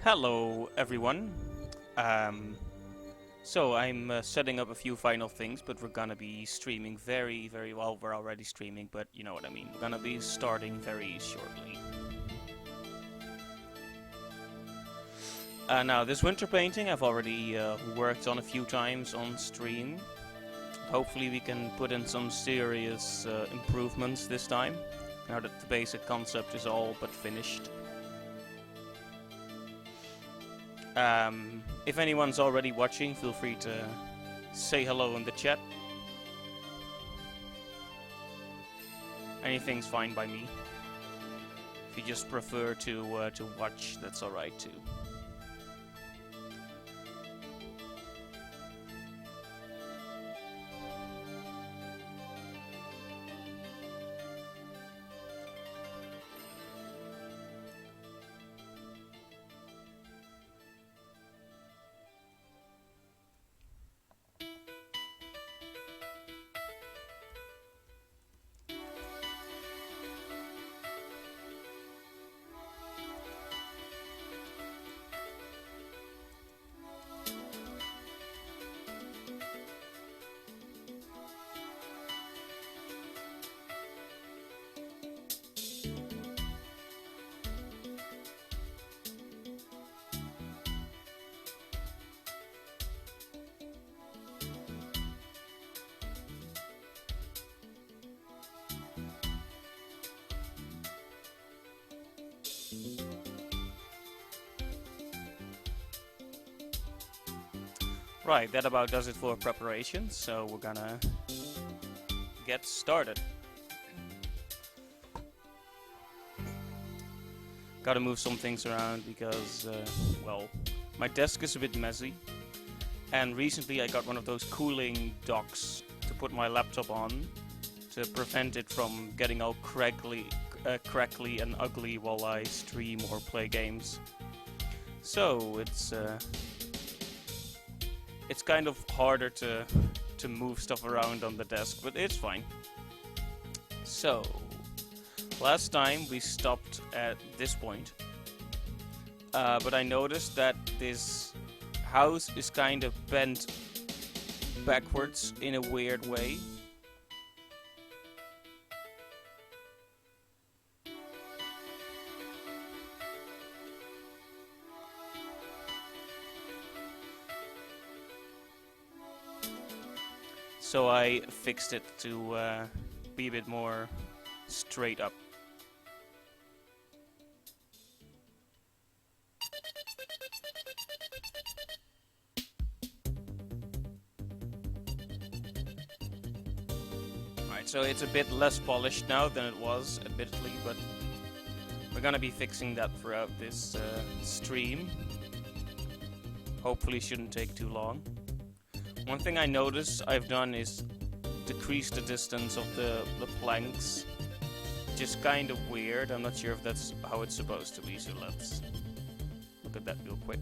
Hello, everyone. Um, so I'm setting up a few final things, but we're gonna be streaming very well. We're already streaming, but you know what I mean. We're gonna be starting very shortly. Now, this winter painting I've already worked on a few times on stream. Hopefully, we can put in some serious improvements this time, now that the basic concept is all but finished. If anyone's already watching, feel free to say hello in the chat. Anything's fine by me. If you just prefer to watch, that's alright too. Right, that about does it for preparation, so we're gonna get started. Gotta move some things around because, well, my desk is a bit messy, and recently I got one of those cooling docks to put my laptop on to prevent it from getting all crackly and ugly while I stream or play games. So it's kind of harder to move stuff around on the desk, but it's fine. So, last time we stopped at this point, but I noticed that this house is kind of bent backwards in a weird way. So I fixed it to be a bit more straight up. Alright, so it's a bit less polished now than it was, admittedly, but we're gonna be fixing that throughout this stream. Hopefully shouldn't take too long. One thing I noticed I've done is decrease the distance of the planks. Just kind of weird. I'm not sure if that's how it's supposed to be, so let's look at that real quick.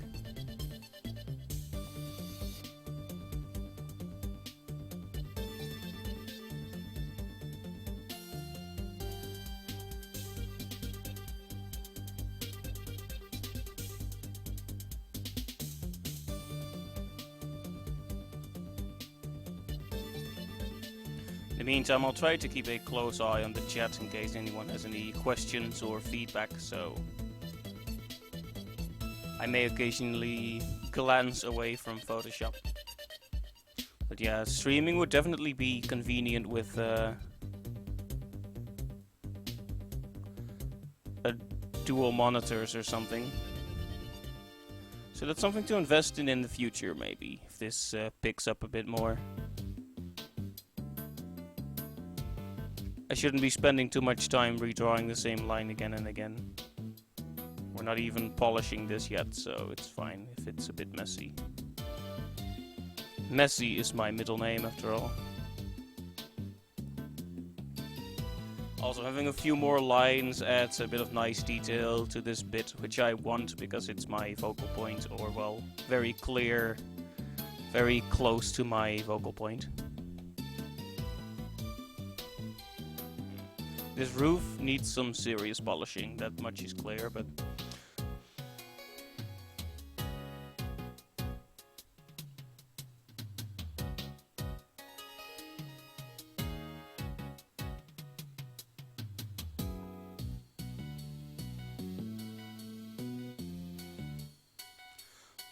In the meantime, I'll try to keep a close eye on the chat in case anyone has any questions or feedback, so I may occasionally glance away from Photoshop. But yeah, streaming would definitely be convenient with a dual monitors or something. So that's something to invest in the future, maybe, if this picks up a bit more. I shouldn't be spending too much time redrawing the same line again and again. We're not even polishing this yet, so it's fine if it's a bit messy. Messy is my middle name, after all. Also, having a few more lines adds a bit of nice detail to this bit, which I want because it's my focal point, or, well, very clear, very close to my focal point. This roof needs some serious polishing, that much is clear, but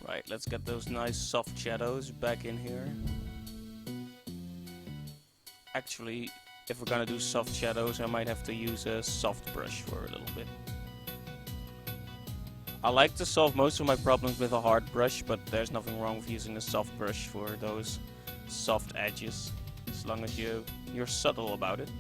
Right, let's get those nice soft shadows back in here. Actually, if we're gonna do soft shadows, I might have to use a soft brush for a little bit. I like to solve most of my problems with a hard brush, but there's nothing wrong with using a soft brush for those soft edges, as long as you're subtle about it.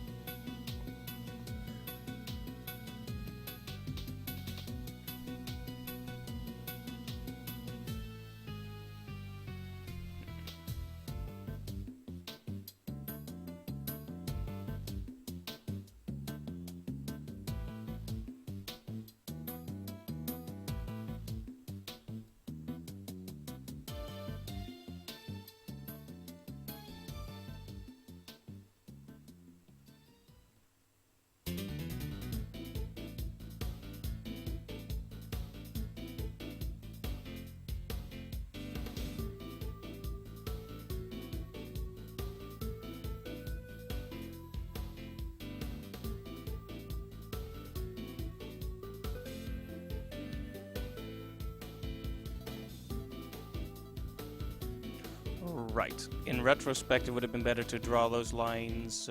Right. In retrospect, it would have been better to draw those lines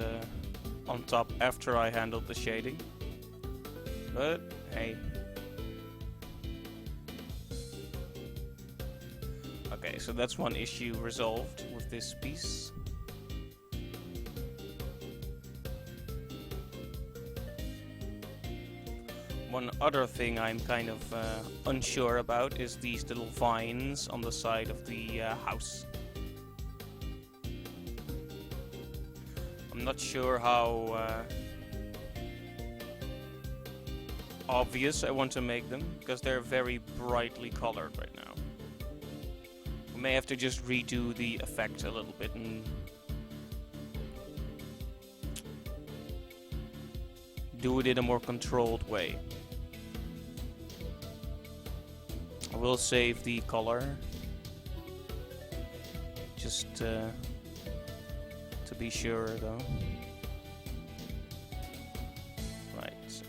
on top after I handled the shading. But, hey. Okay, so that's one issue resolved with this piece. One other thing I'm kind of unsure about is these little vines on the side of the house. I'm not sure how obvious I want to make them, because they're very brightly colored right now. We may have to just redo the effect a little bit and do it in a more controlled way. I will save the color, just to be sure though. Right.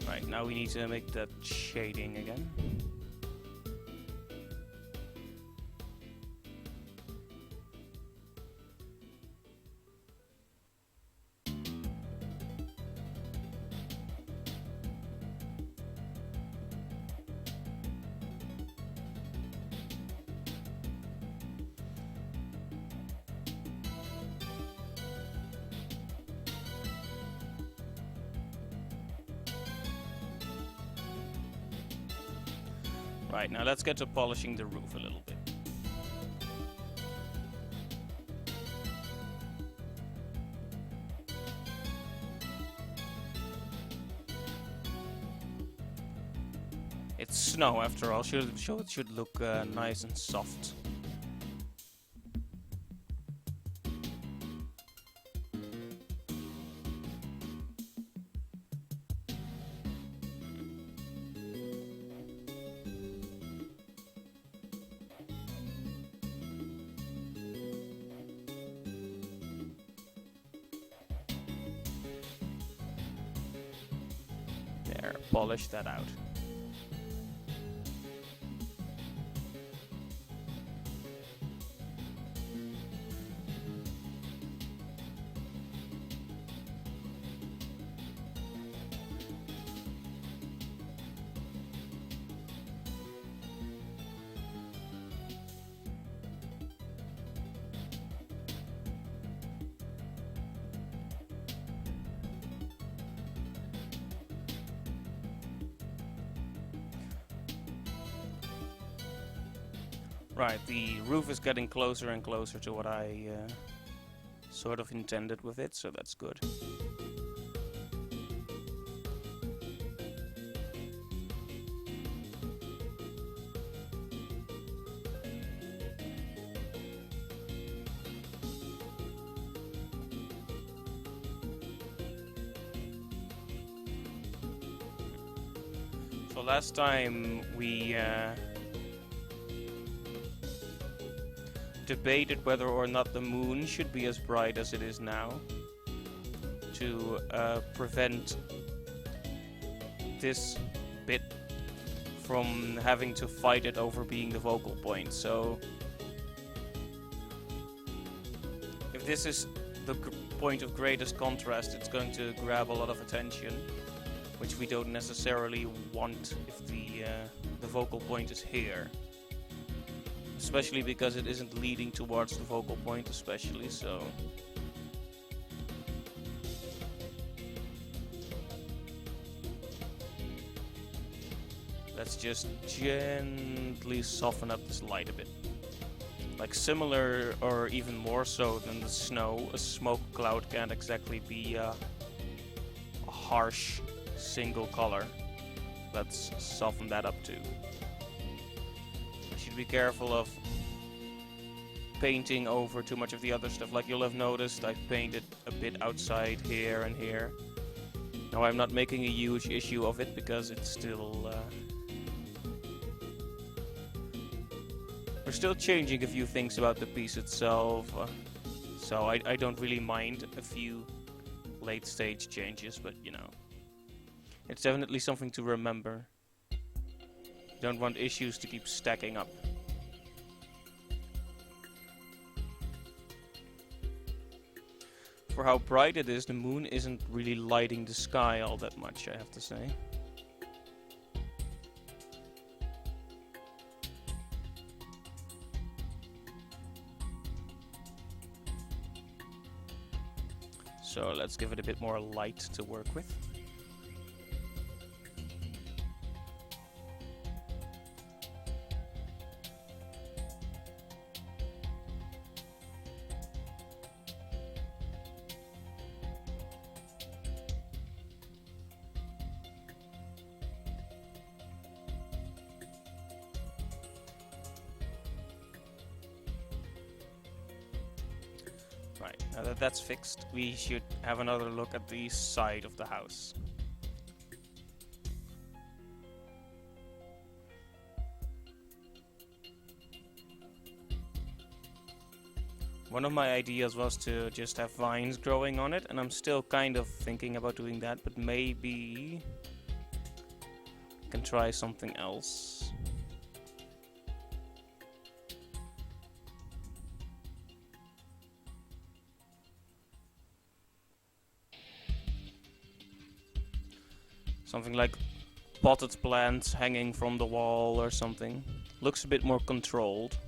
Right, now we need to make that shading again. Right, now let's get to polishing the roof a little bit. It's snow after all, so it should look nice and soft. There, polish that out. Right, the roof is getting closer and closer to what I sort of intended with it, so that's good. So last time we debated whether or not the moon should be as bright as it is now to prevent this bit from having to fight it over being the focal point. So if this is the point of greatest contrast, it's going to grab a lot of attention, which we don't necessarily want if the focal point is here. Especially because it isn't leading towards the focal point especially, so... Let's just gently soften up this light a bit. Like similar or even more so than the snow, a smoke cloud can't exactly be a harsh single color. Let's soften that up too. I should be careful of painting over too much of the other stuff. Like you'll have noticed, I've painted a bit outside here and here. Now I'm not making a huge issue of it because it's still... we're still changing a few things about the piece itself, so I don't really mind a few late stage changes, but you know, it's definitely something to remember. Don't want issues to keep stacking up. For how bright it is, the moon isn't really lighting the sky all that much, I have to say. So let's give it a bit more light to work with. Right, now that that's fixed, we should have another look at the side of the house. One of my ideas was to just have vines growing on it, and I'm still kind of thinking about doing that, but maybe I can try something else. Something like potted plants hanging from the wall or something. Looks a bit more controlled.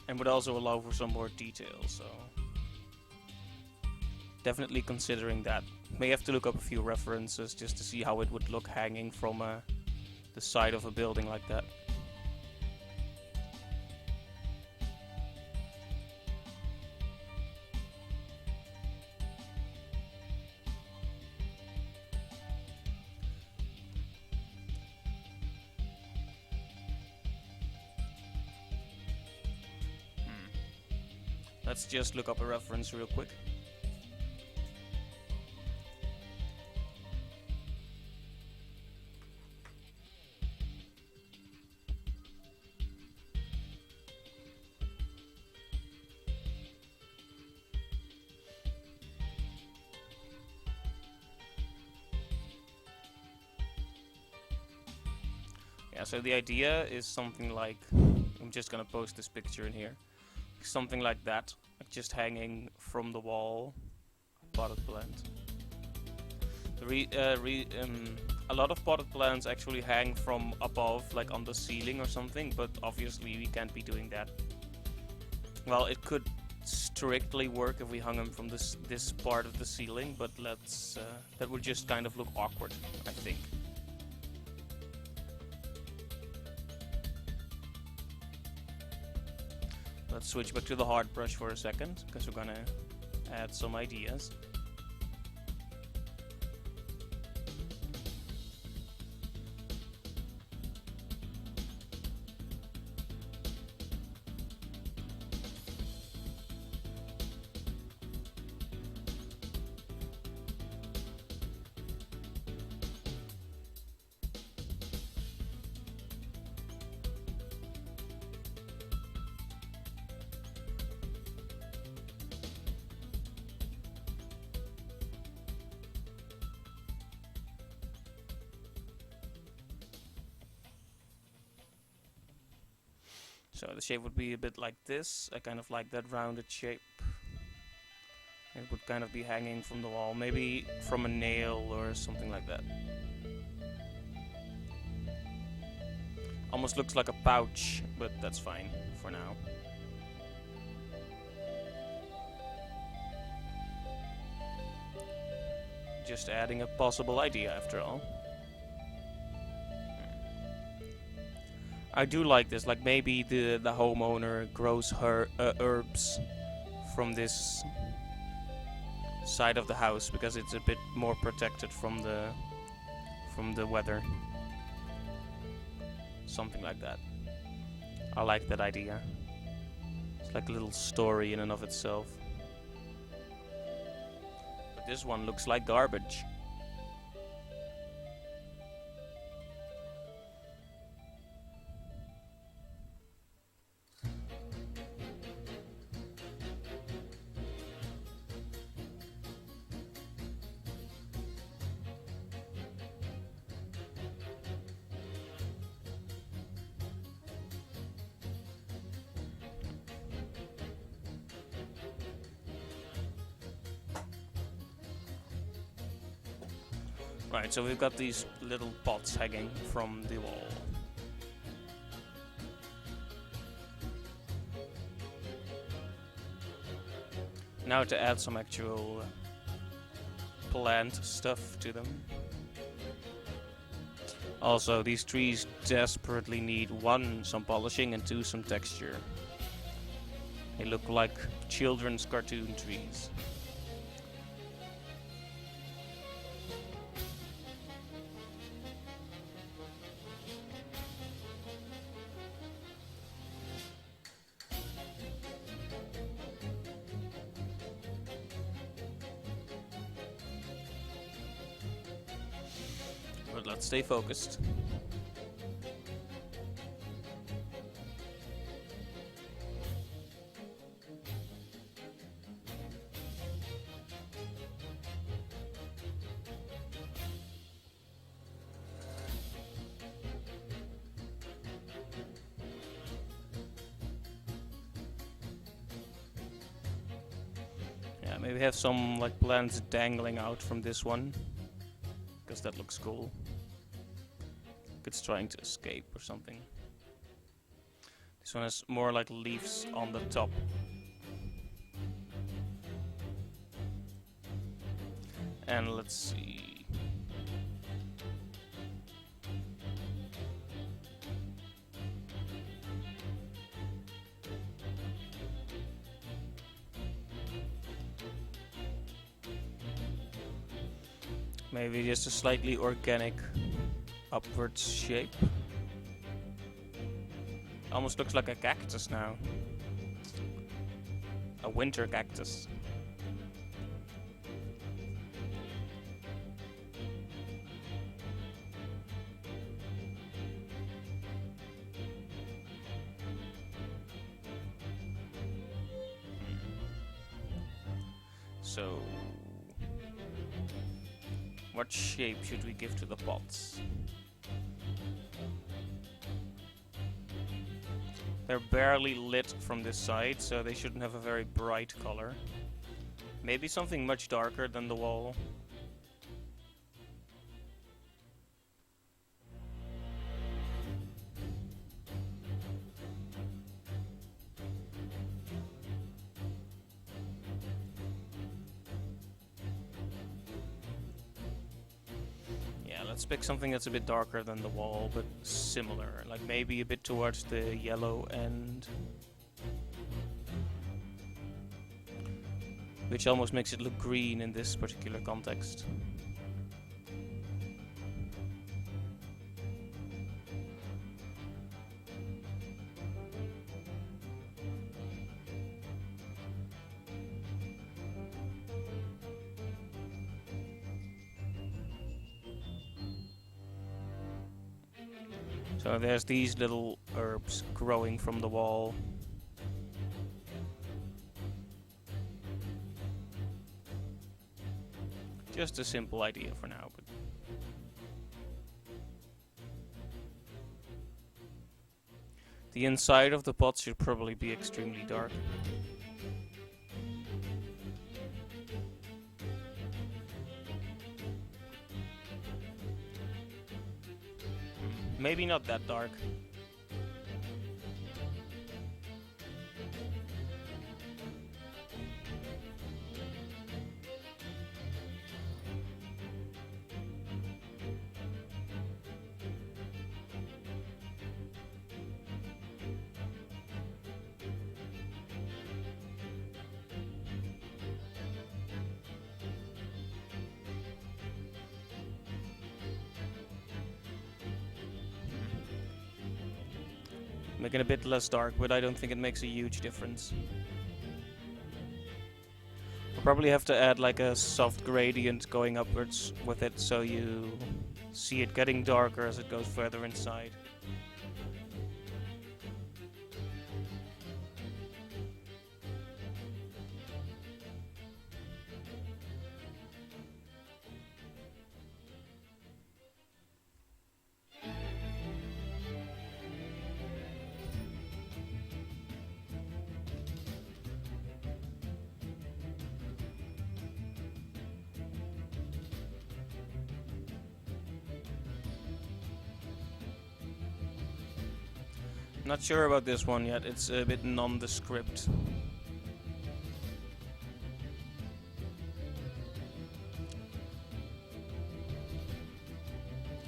And would also allow for some more detail, so... definitely considering that. May have to look up a few references just to see how it would look hanging from the side of a building like that. Let's just look up a reference real quick. Yeah, so the idea is something like, I'm just gonna post this picture in here. Something like that, like just hanging from the wall, potted plant. A lot of potted plants actually hang from above, like on the ceiling or something, but obviously we can't be doing that. Well, it could strictly work if we hung them from this part of the ceiling, but that would just kind of look awkward, I think. Let's switch back to the hard brush for a second, because we're gonna add some ideas. So the shape would be a bit like this. I kind of like that rounded shape. It would kind of be hanging from the wall, maybe from a nail or something like that. Almost looks like a pouch, but that's fine for now. Just adding a possible idea after all. I do like this, like maybe the homeowner grows her herbs from this side of the house because it's a bit more protected from the weather. Something like that. I like that idea. It's like a little story in and of itself. But this one looks like garbage. Right, so we've got these little pots hanging from the wall. Now to add some actual plant stuff to them. Also, these trees desperately need 1, some polishing, and 2, some texture. They look like children's cartoon trees. But let's stay focused. Yeah, maybe have some like plants dangling out from this one, because that looks cool. Like it's trying to escape or something. This one has more like leaves on the top. And let's see. Maybe just a slightly organic upwards shape. Almost looks like a cactus now. A winter cactus. So, what shape should we give to the pots? They're barely lit from this side, so they shouldn't have a very bright color. Maybe something much darker than the wall. Let's pick something that's a bit darker than the wall, but similar. Like maybe a bit towards the yellow end. Which almost makes it look green in this particular context. So there's these little herbs growing from the wall. Just a simple idea for now, but The inside of the pot should probably be extremely dark. Maybe not that dark. Make it a bit less dark, but I don't think it makes a huge difference. I'll probably have to add like a soft gradient going upwards with it so you see it getting darker as it goes further inside. Not sure about this one yet, it's a bit nondescript.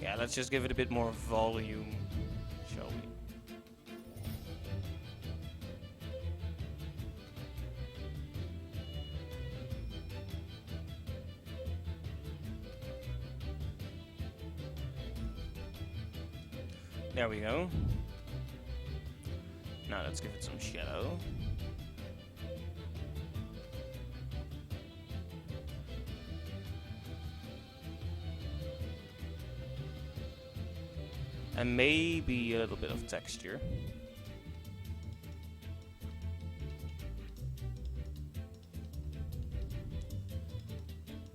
Yeah, let's just give it a bit more volume, shall we? There we go. Now let's give it some shadow. And maybe a little bit of texture.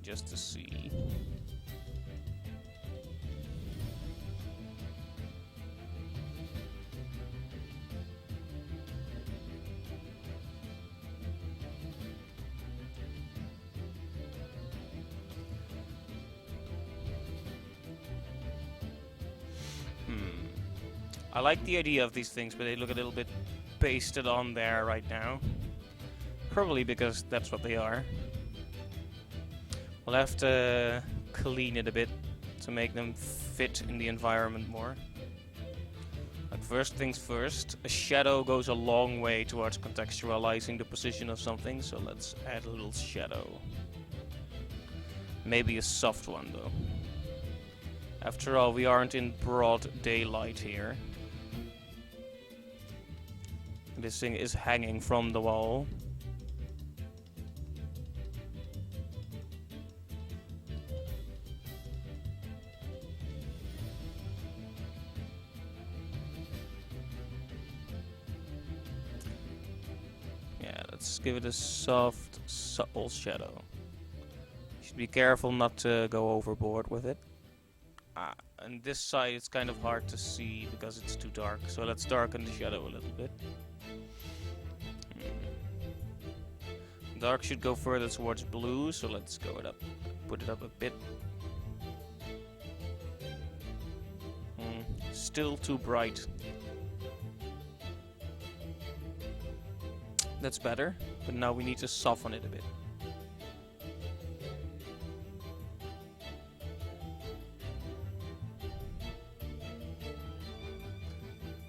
Just to see. I like the idea of these things, but they look a little bit pasted on there right now. Probably because that's what they are. We'll have to clean it a bit to make them fit in the environment more. Like first things first, a shadow goes a long way towards contextualizing the position of something, so let's add a little shadow. Maybe a soft one though. After all, we aren't in broad daylight here. This thing is hanging from the wall. Yeah, let's give it a soft, supple shadow. Should be careful not to go overboard with it. And this side it's kind of hard to see because it's too dark, so let's darken the shadow a little bit. Dark should go further towards blue, so let's go it up, put it up a bit. Still too bright. That's better, but now we need to soften it a bit.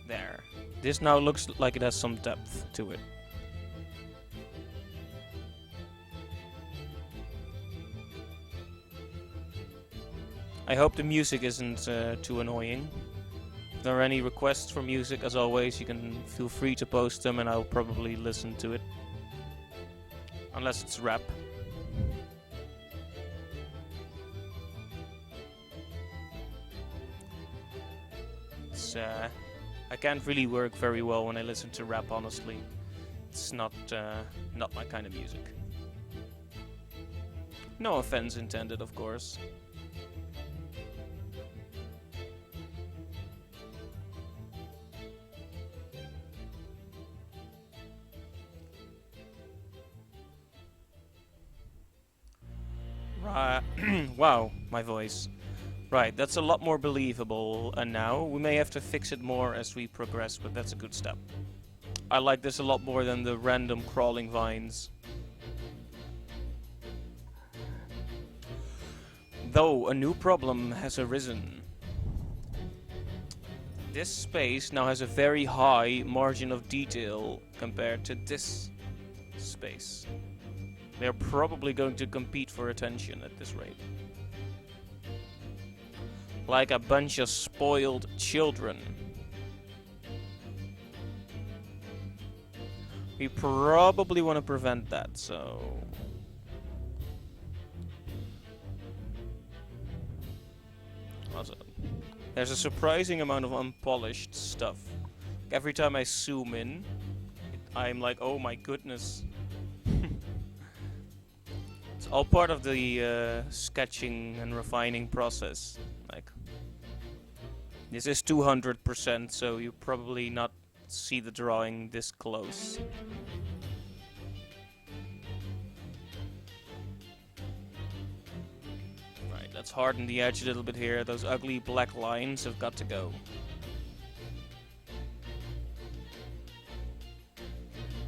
There. This now looks like it has some depth to it. I hope the music isn't too annoying. If there are any requests for music, as always, you can feel free to post them and I'll probably listen to it. Unless it's rap. I can't really work very well when I listen to rap, honestly. It's not my kind of music. No offense intended, of course. Right. Wow, my voice. Right, that's a lot more believable, and now we may have to fix it more as we progress, but that's a good step. I like this a lot more than the random crawling vines. Though a new problem has arisen. This space now has a very high margin of detail compared to this space. They're probably going to compete for attention at this rate. Like a bunch of spoiled children. We probably want to prevent that, so... Also, there's a surprising amount of unpolished stuff. Every time I zoom in, I'm like, oh my goodness. It's all part of the sketching and refining process. Like, this is 200%, so you probably not see the drawing this close. Right, let's harden the edge a little bit here. Those ugly black lines have got to go.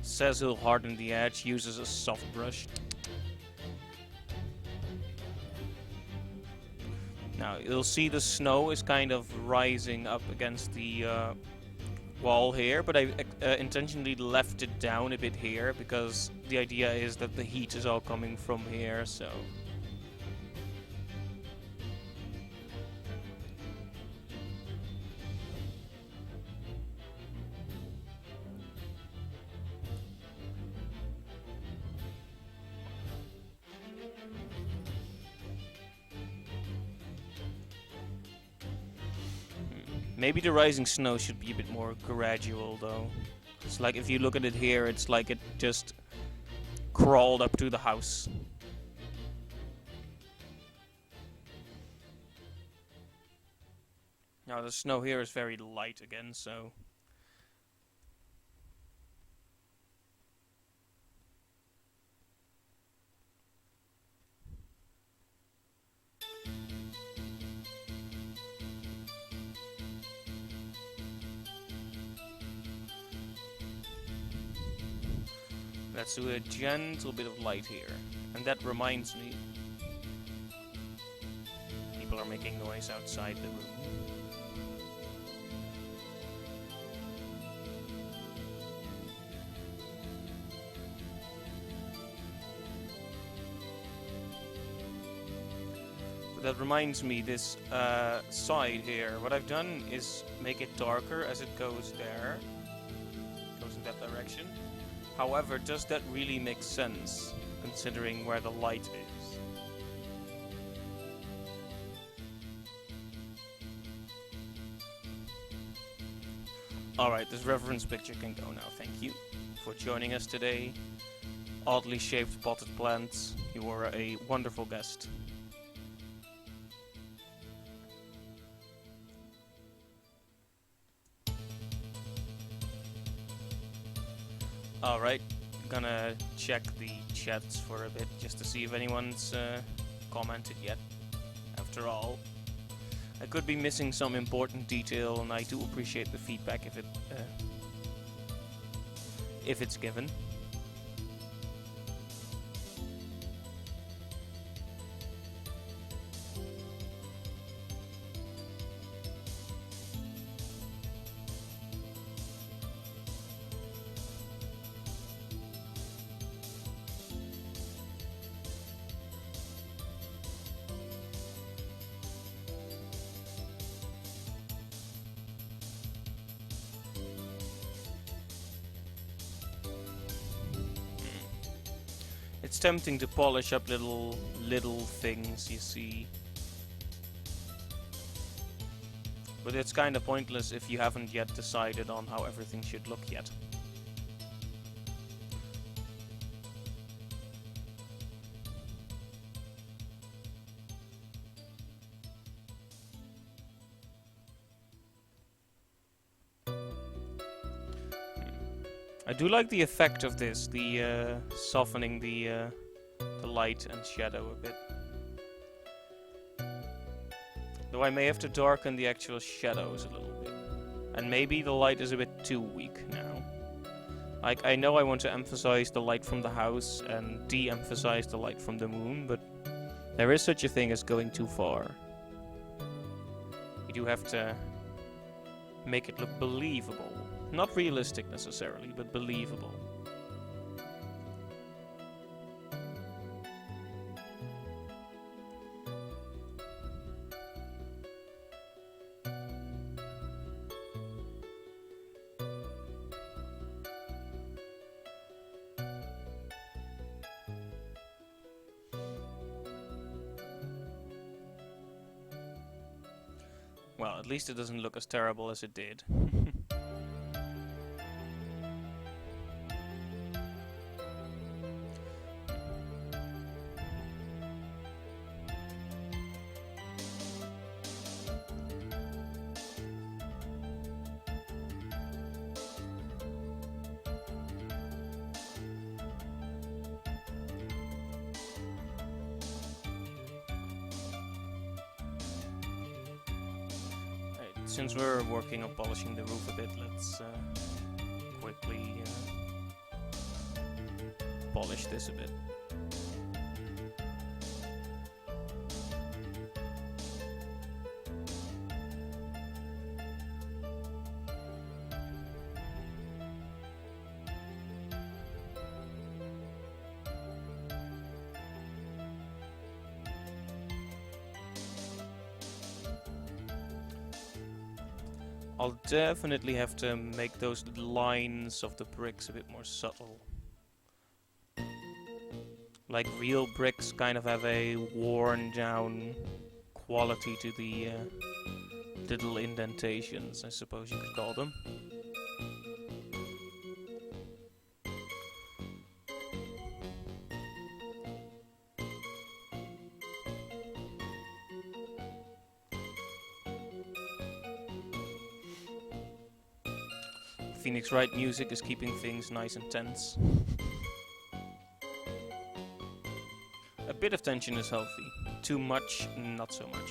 Says he'll harden the edge, uses a soft brush. Now, you'll see the snow is kind of rising up against the wall here, but I intentionally left it down a bit here because the idea is that the heat is all coming from here, so... Maybe the rising snow should be a bit more gradual, though. It's like, if you look at it here, it's like it just crawled up to the house. Now, the snow here is very light again, so... Let's do a gentle bit of light here. And that reminds me. People are making noise outside the room. But that reminds me, this side here, what I've done is make it darker as it goes there. Goes in that direction. However, does that really make sense, considering where the light is? Alright, this reference picture can go now. Thank you for joining us today. Oddly shaped potted plants, you were a wonderful guest. Alright, gonna check the chats for a bit just to see if anyone's commented yet. After all, I could be missing some important detail, and I do appreciate the feedback if it's given. It's tempting to polish up little things, you see. But it's kind of pointless if you haven't yet decided on how everything should look yet. I do like the effect of this, the softening the light and shadow a bit. So I may have to darken the actual shadows a little bit. And maybe the light is a bit too weak now. Like, I know I want to emphasize the light from the house and de-emphasize the light from the moon, but there is such a thing as going too far. You do have to make it look believable. Not realistic necessarily, but believable. Well, at least it doesn't look as terrible as it did. Since we're working on polishing the roof a bit, let's quickly polish this a bit. I'll definitely have to make those lines of the bricks a bit more subtle. Like real bricks kind of have a worn down quality to the little indentations, I suppose you could call them. Phoenix Wright music is keeping things nice and tense. A bit of tension is healthy. Too much, not so much.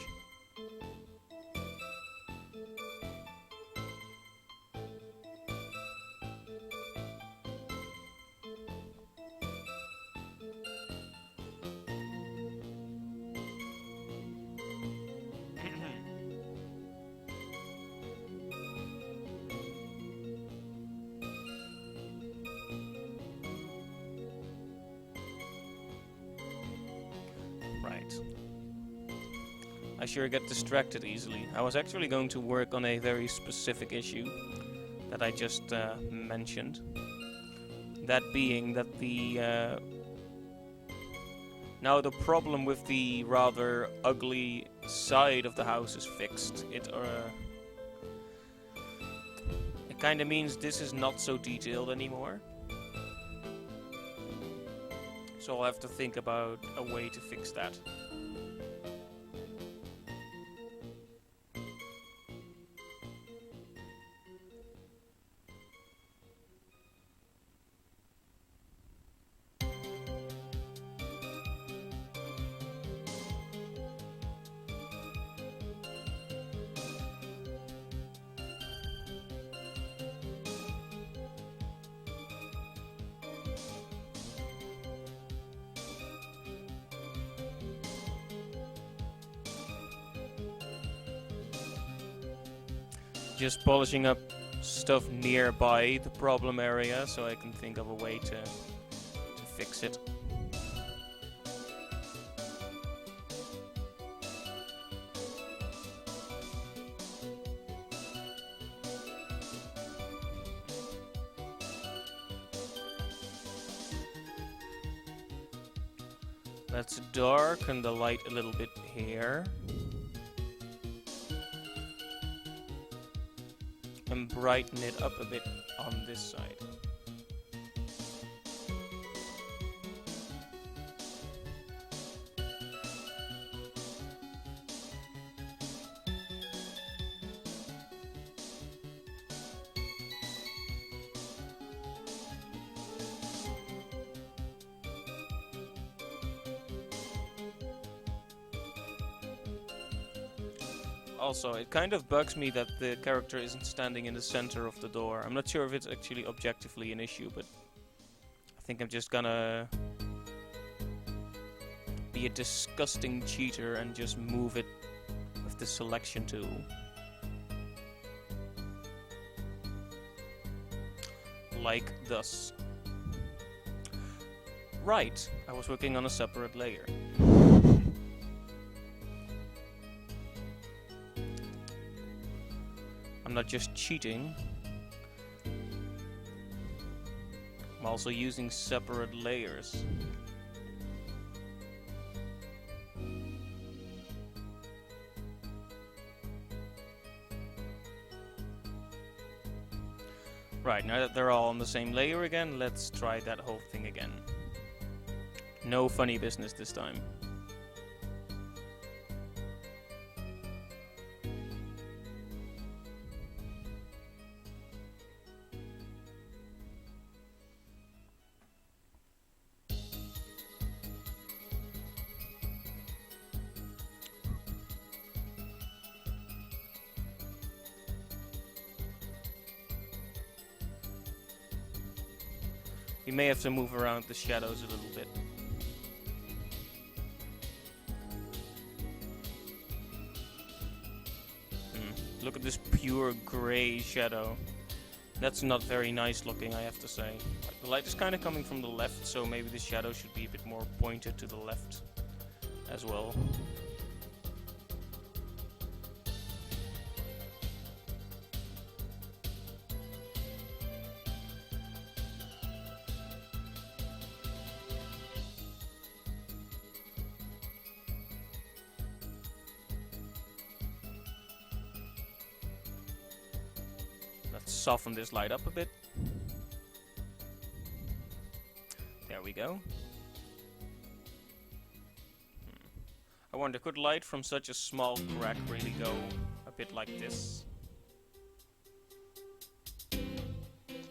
I sure get distracted easily. I was actually going to work on a very specific issue that I just mentioned. That being that the... now the problem with the rather ugly side of the house is fixed. It kind of means this is not so detailed anymore. So I'll have to think about a way to fix that. Just polishing up stuff nearby the problem area so I can think of a way to fix it. Let's darken the light a little bit here. And brighten it up a bit on this side. Also, it kind of bugs me that the character isn't standing in the center of the door. I'm not sure if it's actually objectively an issue, but I think I'm just gonna be a disgusting cheater and just move it with the selection tool. Like thus. Right, I was working on a separate layer. I'm not just cheating, I'm also using separate layers. Right, now that they're all on the same layer again, let's try that whole thing again. No funny business this time. You may have to move around the shadows a little bit. Look at this pure grey shadow. That's not very nice looking, I have to say. The light is kind of coming from the left, so maybe the shadow should be a bit more pointed to the left as well. Let's soften this light up a bit. There we go. I wonder, could light from such a small crack really go a bit like this?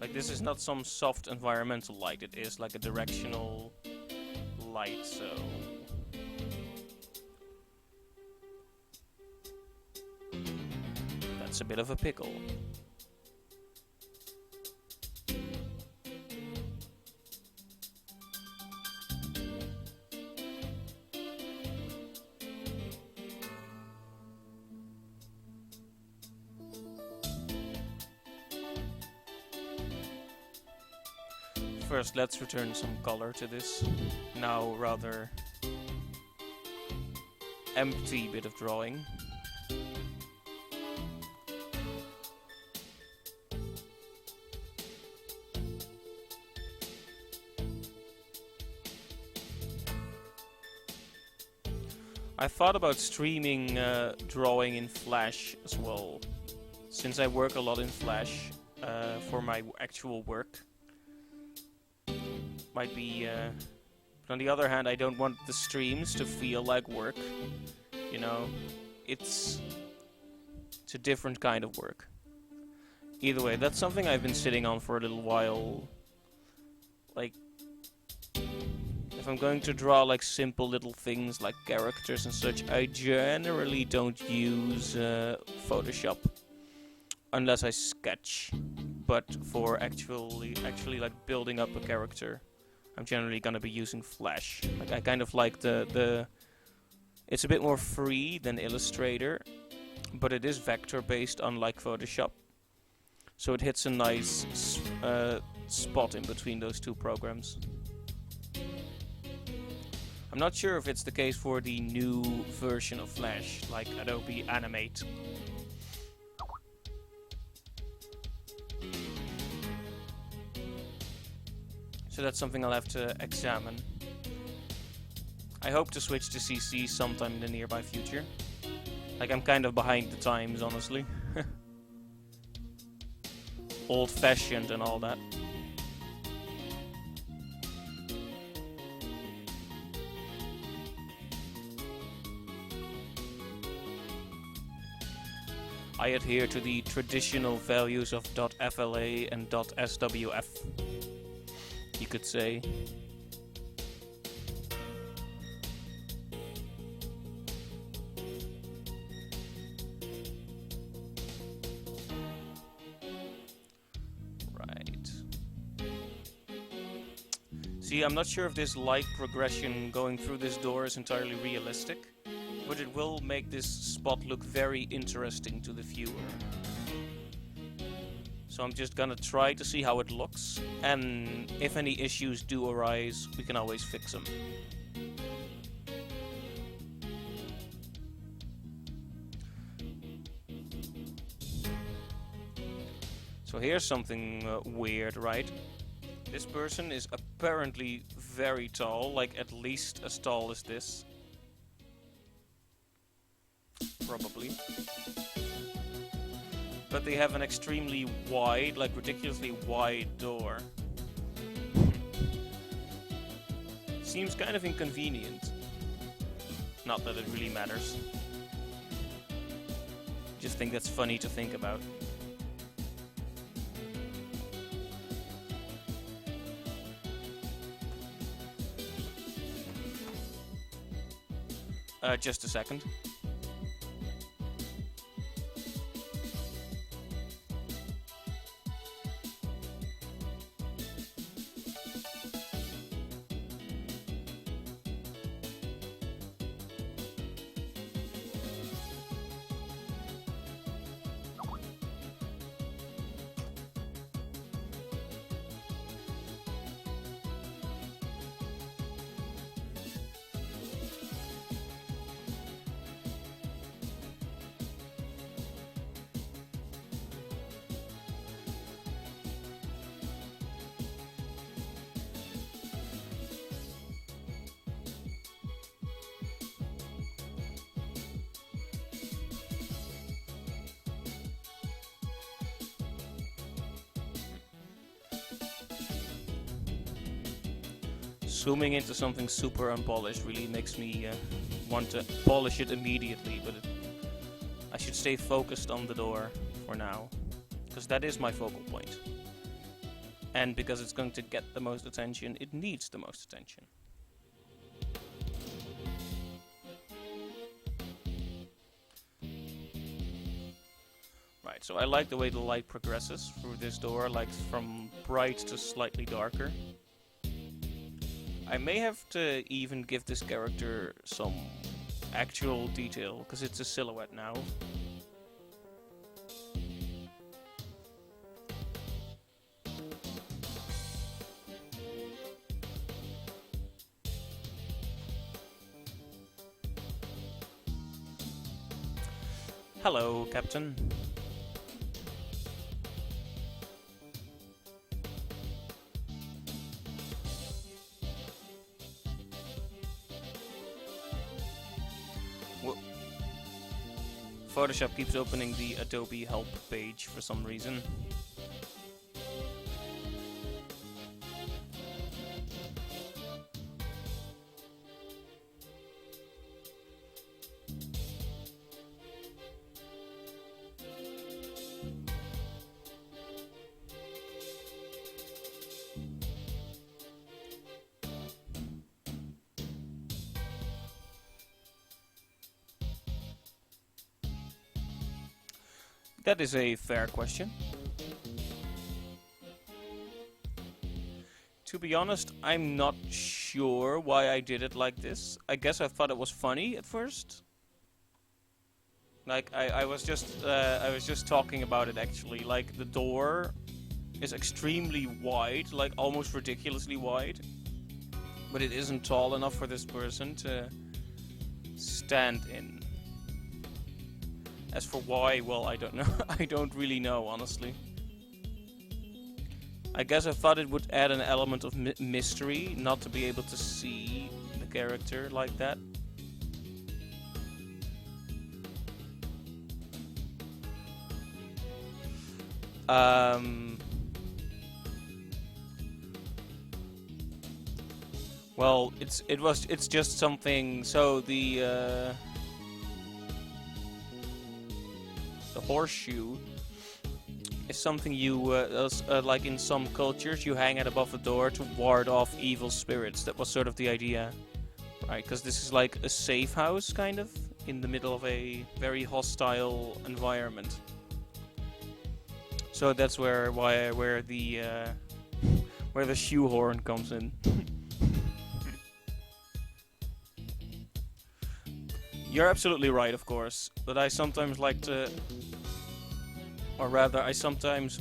Like, this is not some soft environmental light, it is like a directional light, so... That's a bit of a pickle. First, let's return some color to this now rather empty bit of drawing. I thought about streaming drawing in Flash as well, since I work a lot in Flash for my actual work. Might be, but on the other hand, I don't want the streams to feel like work, you know, it's a different kind of work. Either way, that's something I've been sitting on for a little while. Like, if I'm going to draw like simple little things like characters and such, I generally don't use Photoshop unless I sketch. But for actually like building up a character, I'm generally gonna be using Flash. Like, I kind of like the it's a bit more free than Illustrator, but it is vector based, unlike Photoshop. So it hits a nice spot in between those two programs. I'm not sure if it's the case for the new version of Flash, like Adobe Animate. So that's something I'll have to examine. I hope to switch to CC sometime in the nearby future. Like, I'm kind of behind the times, honestly. Old-fashioned and all that. I adhere to the traditional values of .fla and .swf. You could say. See, I'm not sure if this light progression going through this door is entirely realistic, but it will make this spot look very interesting to the viewer. So I'm just gonna try to see how it looks, and if any issues do arise, we can always fix them. So here's something weird, right? This person is apparently very tall, like at least as tall as this. Probably. But they have an extremely wide, like ridiculously wide door. Seems kind of inconvenient. Not that it really matters. Just think that's funny to think about. Just a second. Zooming into something super unpolished really makes me want to polish it immediately, but I should stay focused on the door for now, because that is my focal point. And because it's going to get the most attention, it needs the most attention. Right, so I like the way the light progresses through this door, like from bright to slightly darker. I may have to even give this character some actual detail, because it's a silhouette now. Hello, Captain. Photoshop keeps opening the Adobe help page for some reason. That is a fair question. To be honest, I'm not sure why I did it like this. I guess I thought it was funny at first. Like I was just talking about it actually. Like the door is extremely wide, like almost ridiculously wide, but it isn't tall enough for this person to stand in. As for why, well, I don't know. I don't really know, honestly. I guess I thought it would add an element of mystery, not to be able to see the character like that. Well, it's just something. So the horseshoe is something you, like in some cultures, you hang it above the door to ward off evil spirits. That was sort of the idea, right? Because this is like a safe house, kind of, in the middle of a very hostile environment. So that's where the shoehorn comes in. You're absolutely right, of course, but I sometimes like to, or rather, I sometimes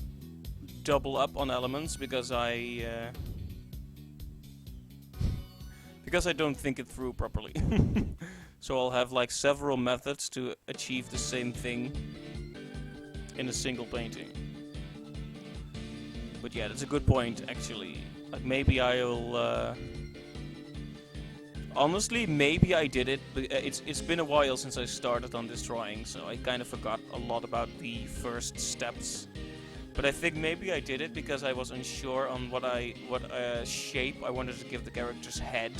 double up on elements because I don't think it through properly. So I'll have like several methods to achieve the same thing in a single painting. But yeah, that's a good point, actually. Like maybe I'll. Honestly, maybe I did it, but it's been a while since I started on this drawing, so I kind of forgot a lot about the first steps. But I think maybe I did it because I was unsure on what shape I wanted to give the character's head.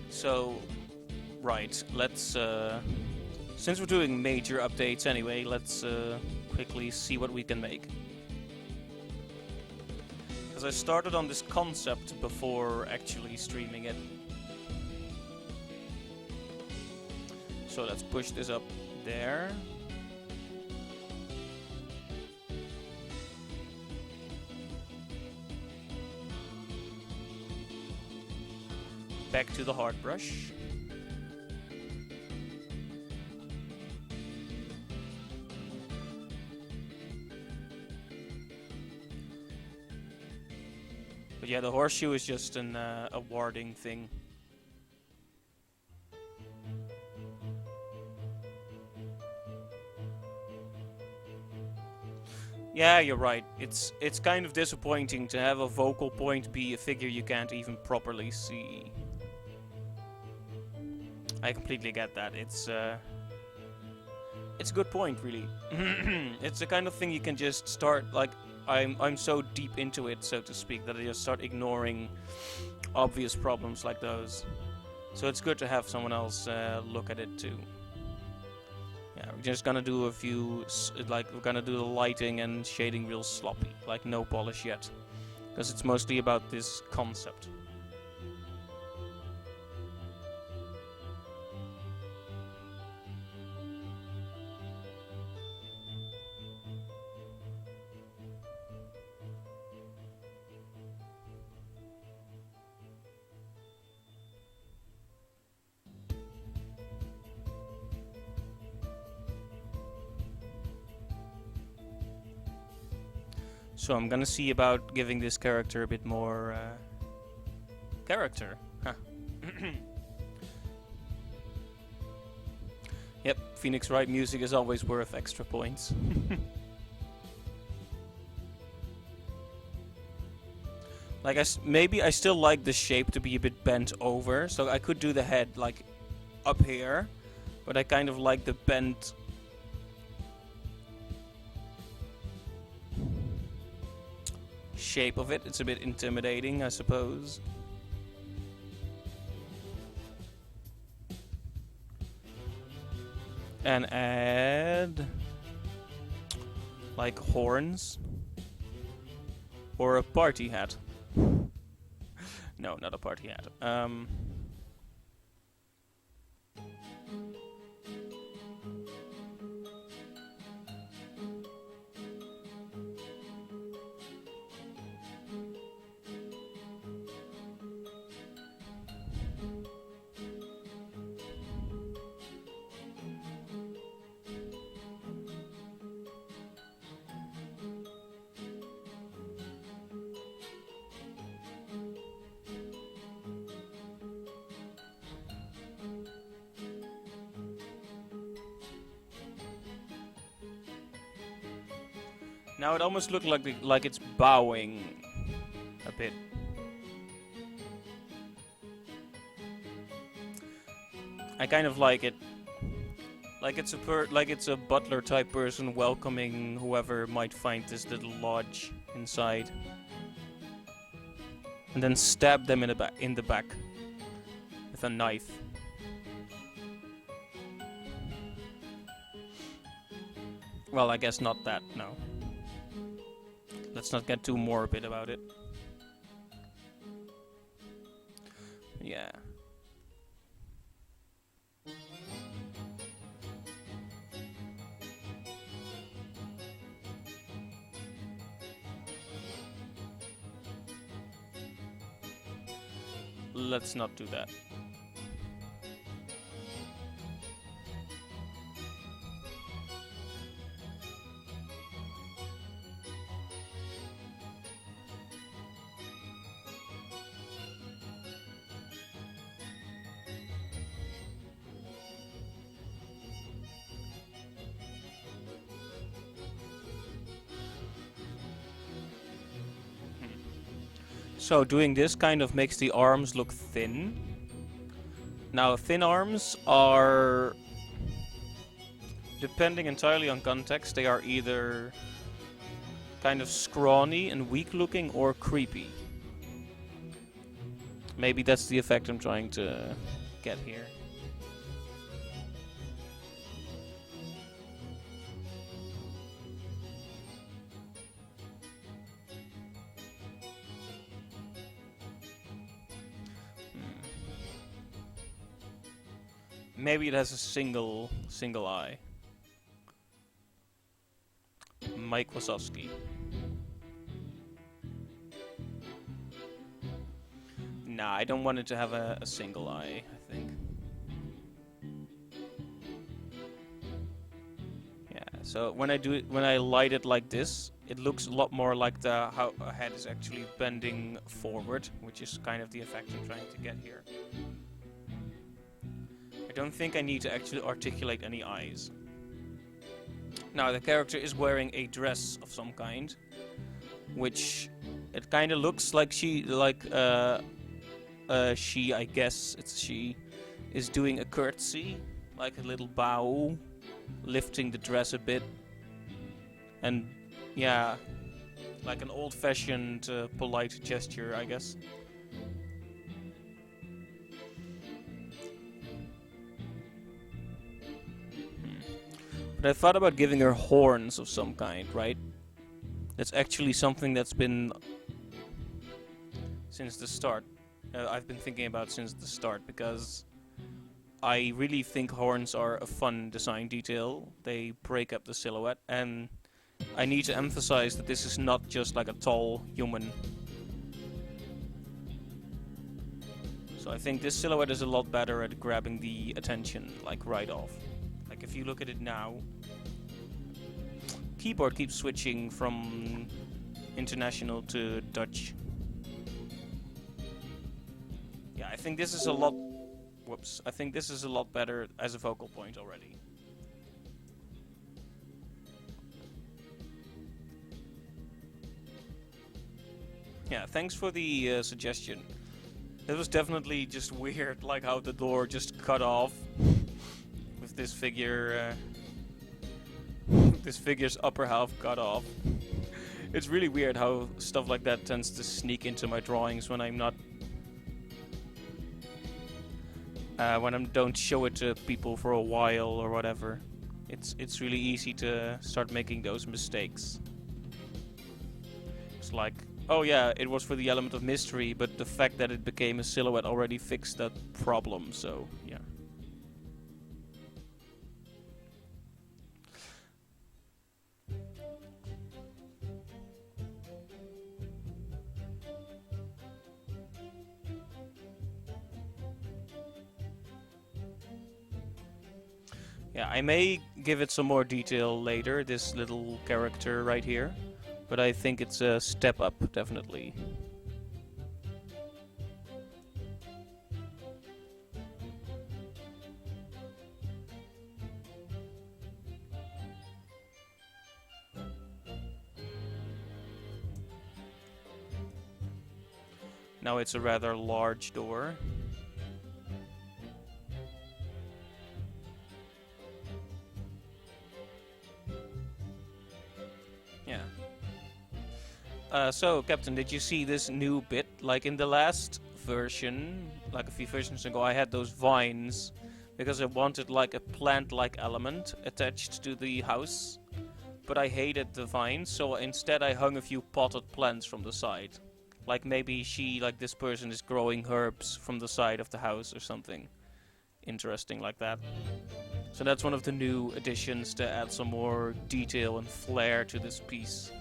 So, right, let's since we're doing major updates anyway, let's quickly see what we can make. Because I started on this concept before actually streaming it. So let's push this up there. Back to the hard brush. But yeah, the horseshoe is just a warding thing. Yeah, you're right. It's kind of disappointing to have a focal point be a figure you can't even properly see. I completely get that. It's a good point, really. It's the kind of thing you can just start, like, I'm so deep into it, so to speak, that I just start ignoring obvious problems like those. So it's good to have someone else look at it too. Yeah, we're just gonna do a few, we're gonna do the lighting and shading real sloppy, like no polish yet. Because it's mostly about this concept. So I'm gonna see about giving this character a bit more character. Huh. Yep, Phoenix Wright music is always worth extra points. Like, maybe I still like the shape to be a bit bent over, so I could do the head, like, up here, but I kind of like the bent shape of it. It's a bit intimidating, I suppose. And add like horns or a party hat. No, not a party hat. Now it almost looks like it's bowing a bit. I kind of like it. Like it's a butler type person welcoming whoever might find this little lodge inside, and then stab them in the back with a knife. Well, I guess not that, no. Let's not get too morbid about it. Yeah. Let's not do that. So doing this kind of makes the arms look thin. Now, thin arms are, depending entirely on context, they are either kind of scrawny and weak looking or creepy. Maybe that's the effect I'm trying to get here. Maybe it has a single eye. Mike Wazowski. Nah, I don't want it to have a single eye, I think. Yeah, so when I light it like this, it looks a lot more like how a head is actually bending forward, which is kind of the effect I'm trying to get here. I don't think I need to actually articulate any eyes. Now, the character is wearing a dress of some kind, which it kind of looks like she, I guess it's she, is doing a curtsy, like a little bow, lifting the dress a bit, and yeah, like an old-fashioned polite gesture, I guess. But I thought about giving her horns of some kind, right? That's actually something that's been since the start. I've been thinking about since the start, because I really think horns are a fun design detail. They break up the silhouette, and I need to emphasize that this is not just like a tall human. So I think this silhouette is a lot better at grabbing the attention, like right off. Like if you look at it now, keyboard keeps switching from international to Dutch. Yeah, I think this is a lot. Whoops! I think this is a lot better as a focal point already. Yeah, thanks for the suggestion. It was definitely just weird, like how the door just cut off with this figure. This figure's upper half cut off. It's really weird how stuff like that tends to sneak into my drawings when I'm not. When I don't show it to people for a while or whatever. It's really easy to start making those mistakes. It's like, oh yeah, it was for the element of mystery, but the fact that it became a silhouette already fixed that problem, so yeah. Yeah, I may give it some more detail later, this little character right here, but I think it's a step up, definitely. Now it's a rather large door. So, Captain, did you see this new bit? Like in the last version, like a few versions ago, I had those vines because I wanted like a plant-like element attached to the house. But I hated the vines, so instead I hung a few potted plants from the side. Like maybe this person is growing herbs from the side of the house or something interesting like that. So that's one of the new additions to add some more detail and flair to this piece.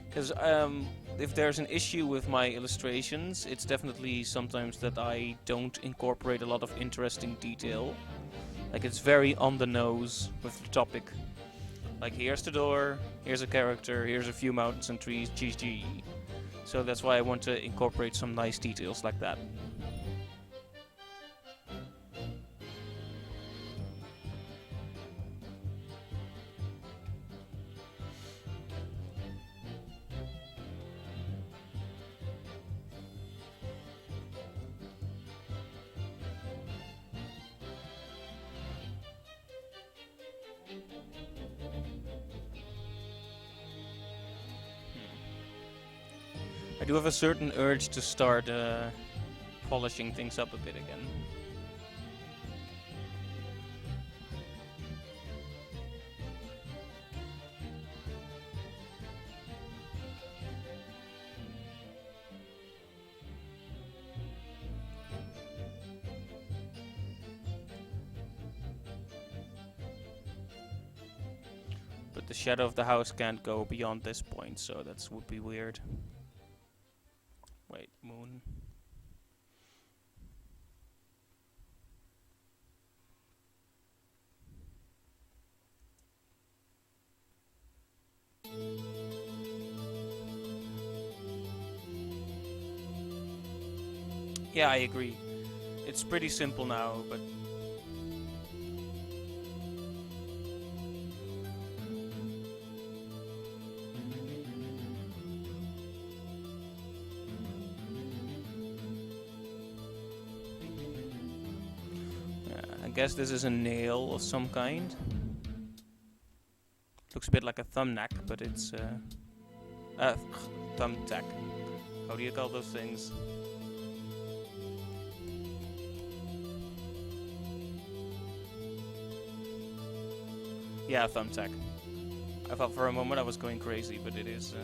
Because if there's an issue with my illustrations, it's definitely sometimes that I don't incorporate a lot of interesting detail. Like it's very on the nose with the topic. Like here's the door, here's a character, here's a few mountains and trees, GG. So that's why I want to incorporate some nice details like that. I do have a certain urge to start polishing things up a bit again. But the shadow of the house can't go beyond this point, so that would be weird. Wait, moon. Yeah, I agree. It's pretty simple now, but I guess this is a nail of some kind. Looks a bit like a thumbnack, but it's thumbtack. How do you call those things? Yeah, thumbtack. I thought for a moment I was going crazy, but it is.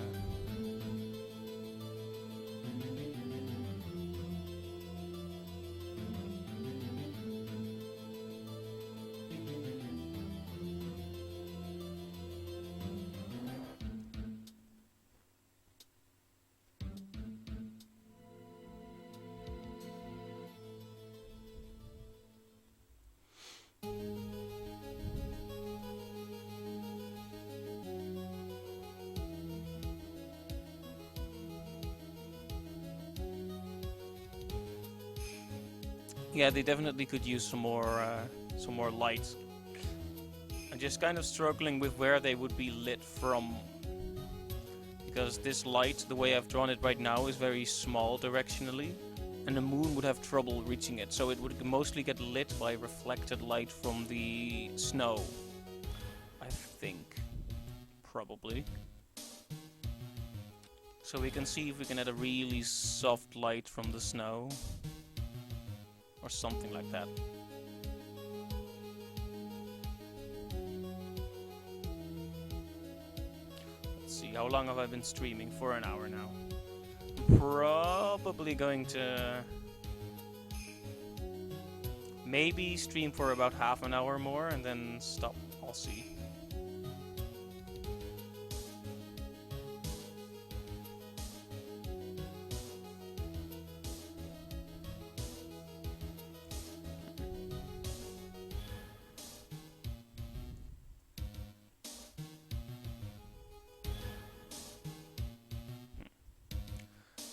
Yeah, they definitely could use some more lights. I'm just kind of struggling with where they would be lit from, because this light, the way I've drawn it right now, is very small directionally, and the moon would have trouble reaching it, so it would mostly get lit by reflected light from the snow. I think, probably. So we can see if we can add a really soft light from the snow. Or something like that. Let's see, how long have I been streaming? For an hour now. Probably going to maybe stream for about half an hour more and then stop. I'll see.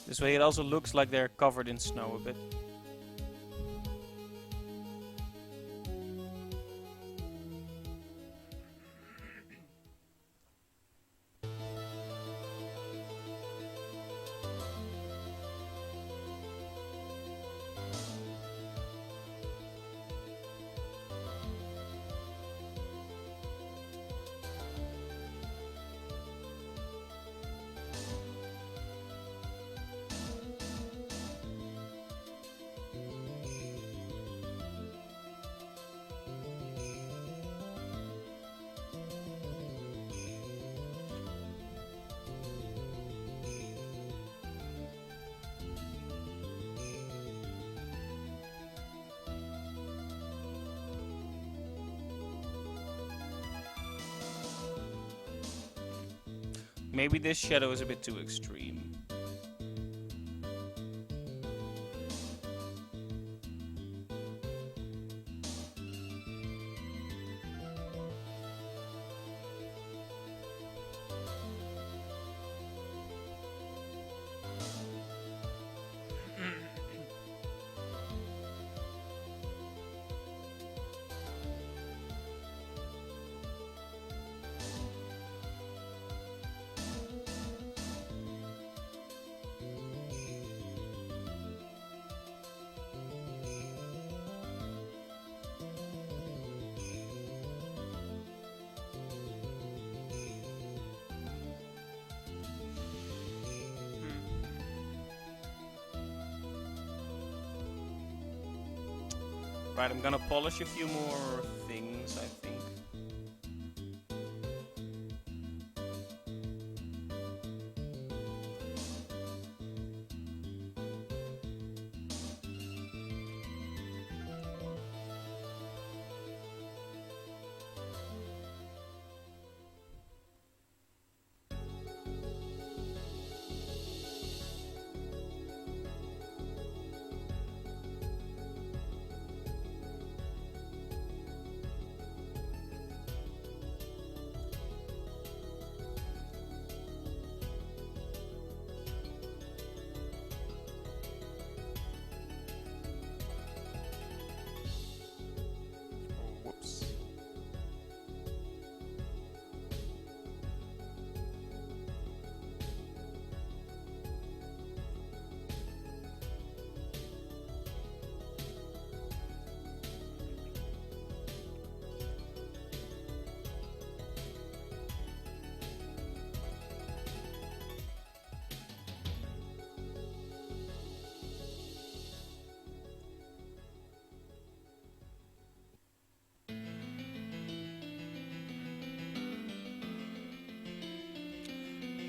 This way it also looks like they're covered in snow a bit. Maybe this shadow is a bit too extreme. Right, I'm gonna polish a few more things, I think. Whoops.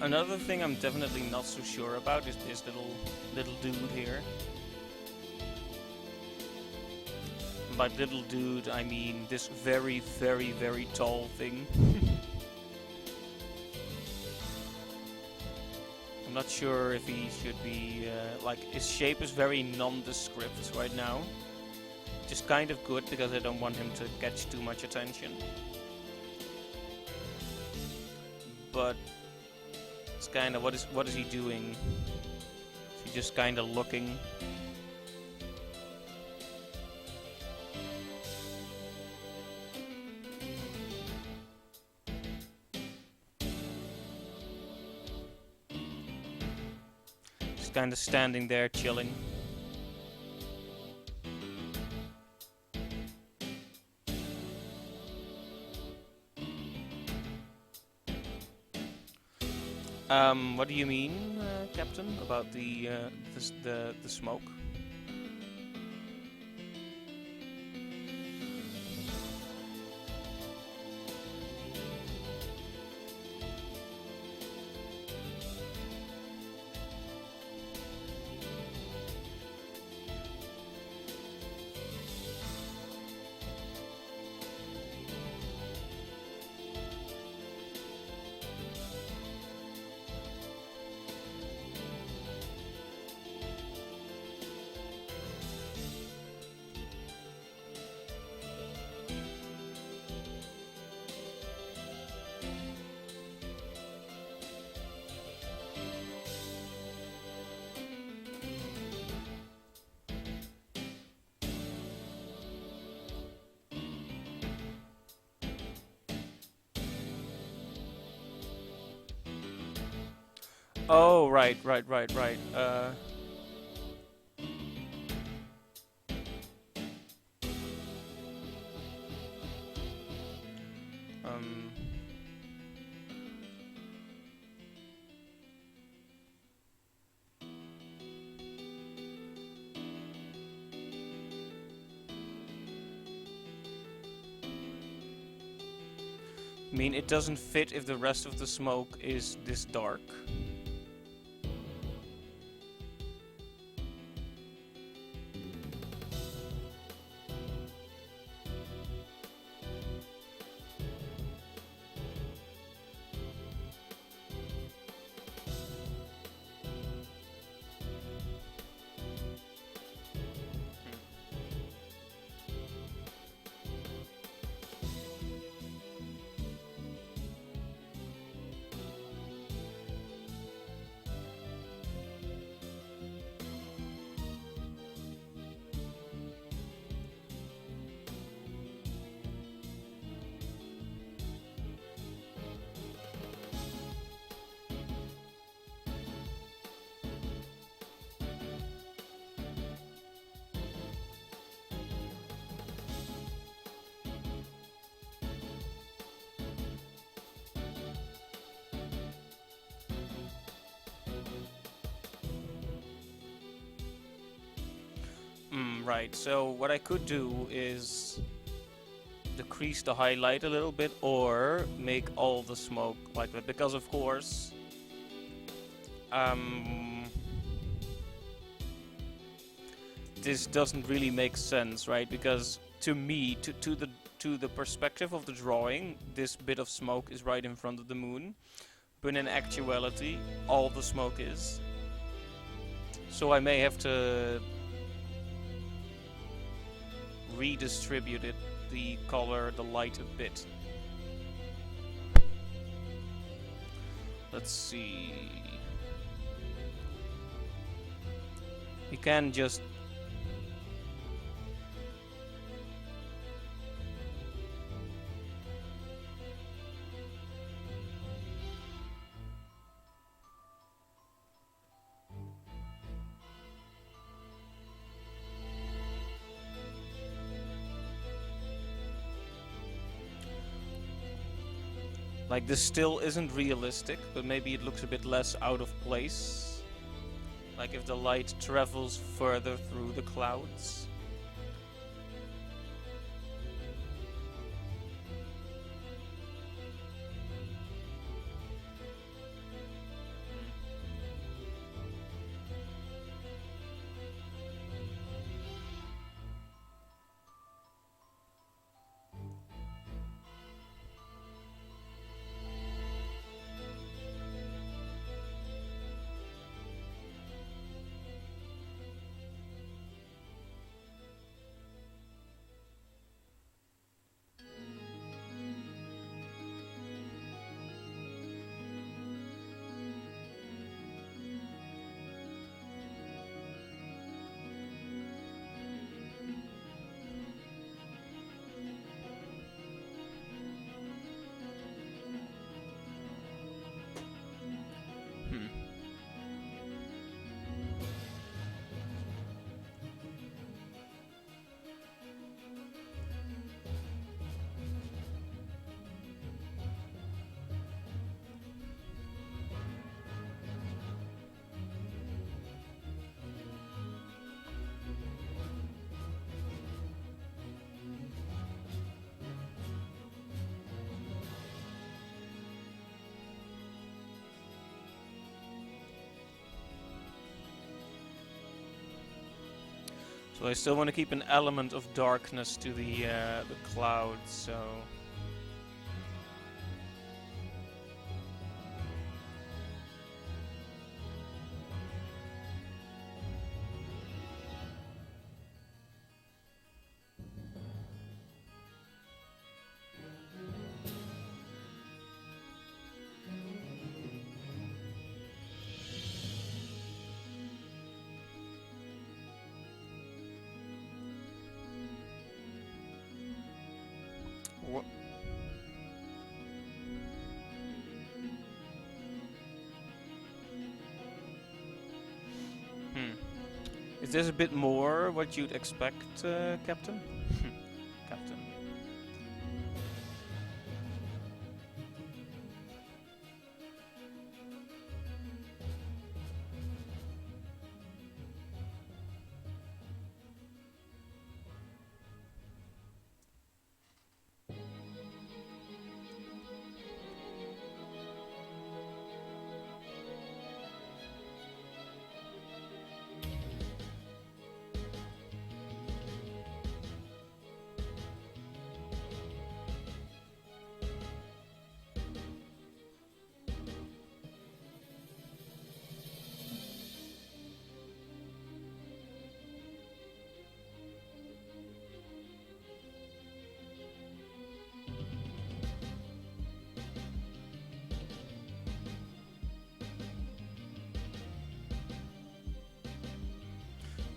Another thing I'm definitely not so sure about is this little dude here. And by little dude, I mean this very, very, very tall thing. I'm not sure if he should be, like, his shape is very nondescript right now. Which is kind of good because I don't want him to catch too much attention. But it's kind of, what is he doing? Is he just kind of looking? Just kind of standing there chilling. What do you mean, Captain, about the smoke? Oh, right. Um, I mean, it doesn't fit if the rest of the smoke is this dark. Right, so what I could do is decrease the highlight a little bit or make all the smoke like that, because of course this doesn't really make sense, right? Because to me, to the perspective of the drawing, this bit of smoke is right in front of the moon, but in actuality all the smoke is. So I may have to redistribute it, the color, the light a bit. Let's see. You can just like, this still isn't realistic, but maybe it looks a bit less out of place. Like if the light travels further through the clouds. So I still want to keep an element of darkness to the clouds, so... What? Is this a bit more what you'd expect, Captain? Captain.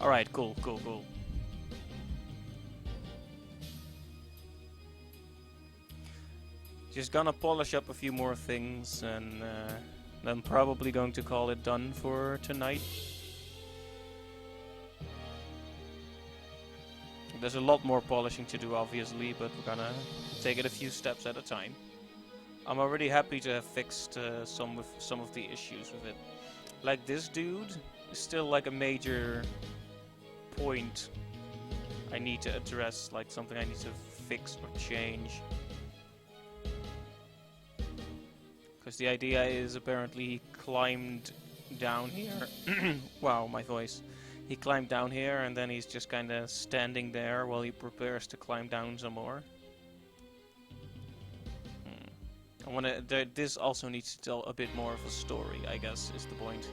Alright, cool. Just gonna polish up a few more things and then probably going to call it done for tonight. There's a lot more polishing to do, obviously, but we're gonna take it a few steps at a time. I'm already happy to have fixed some of the issues with it. Like, this dude is still like a major point I need to address, like something I need to fix or change. Because the idea is apparently he climbed down here. Wow, my voice. He climbed down here and then he's just kind of standing there while he prepares to climb down some more. I want to. This also needs to tell a bit more of a story, I guess, is the point.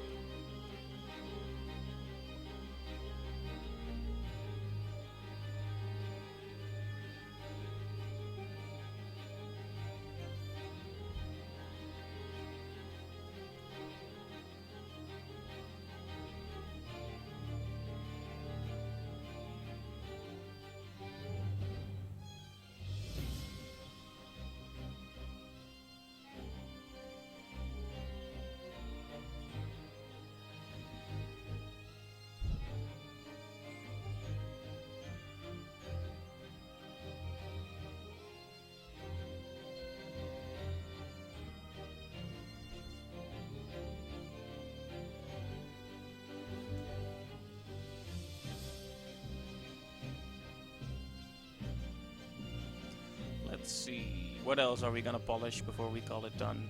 Let's see, what else are we gonna polish before we call it done?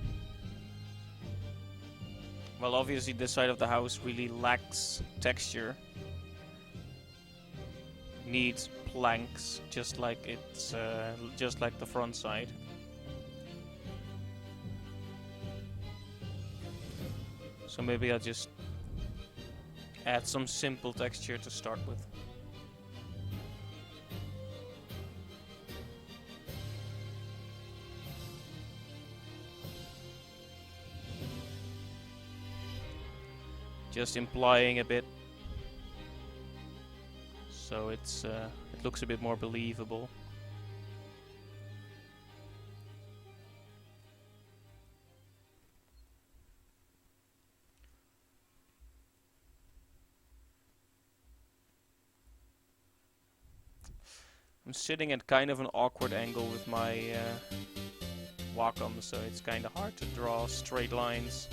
Well, obviously this side of the house really lacks texture. Needs planks, just like it's just like the front side. So maybe I'll just add some simple texture to start with. Just implying a bit, so it looks a bit more believable. I'm sitting at kind of an awkward angle with my Wacom, so it's kind of hard to draw straight lines.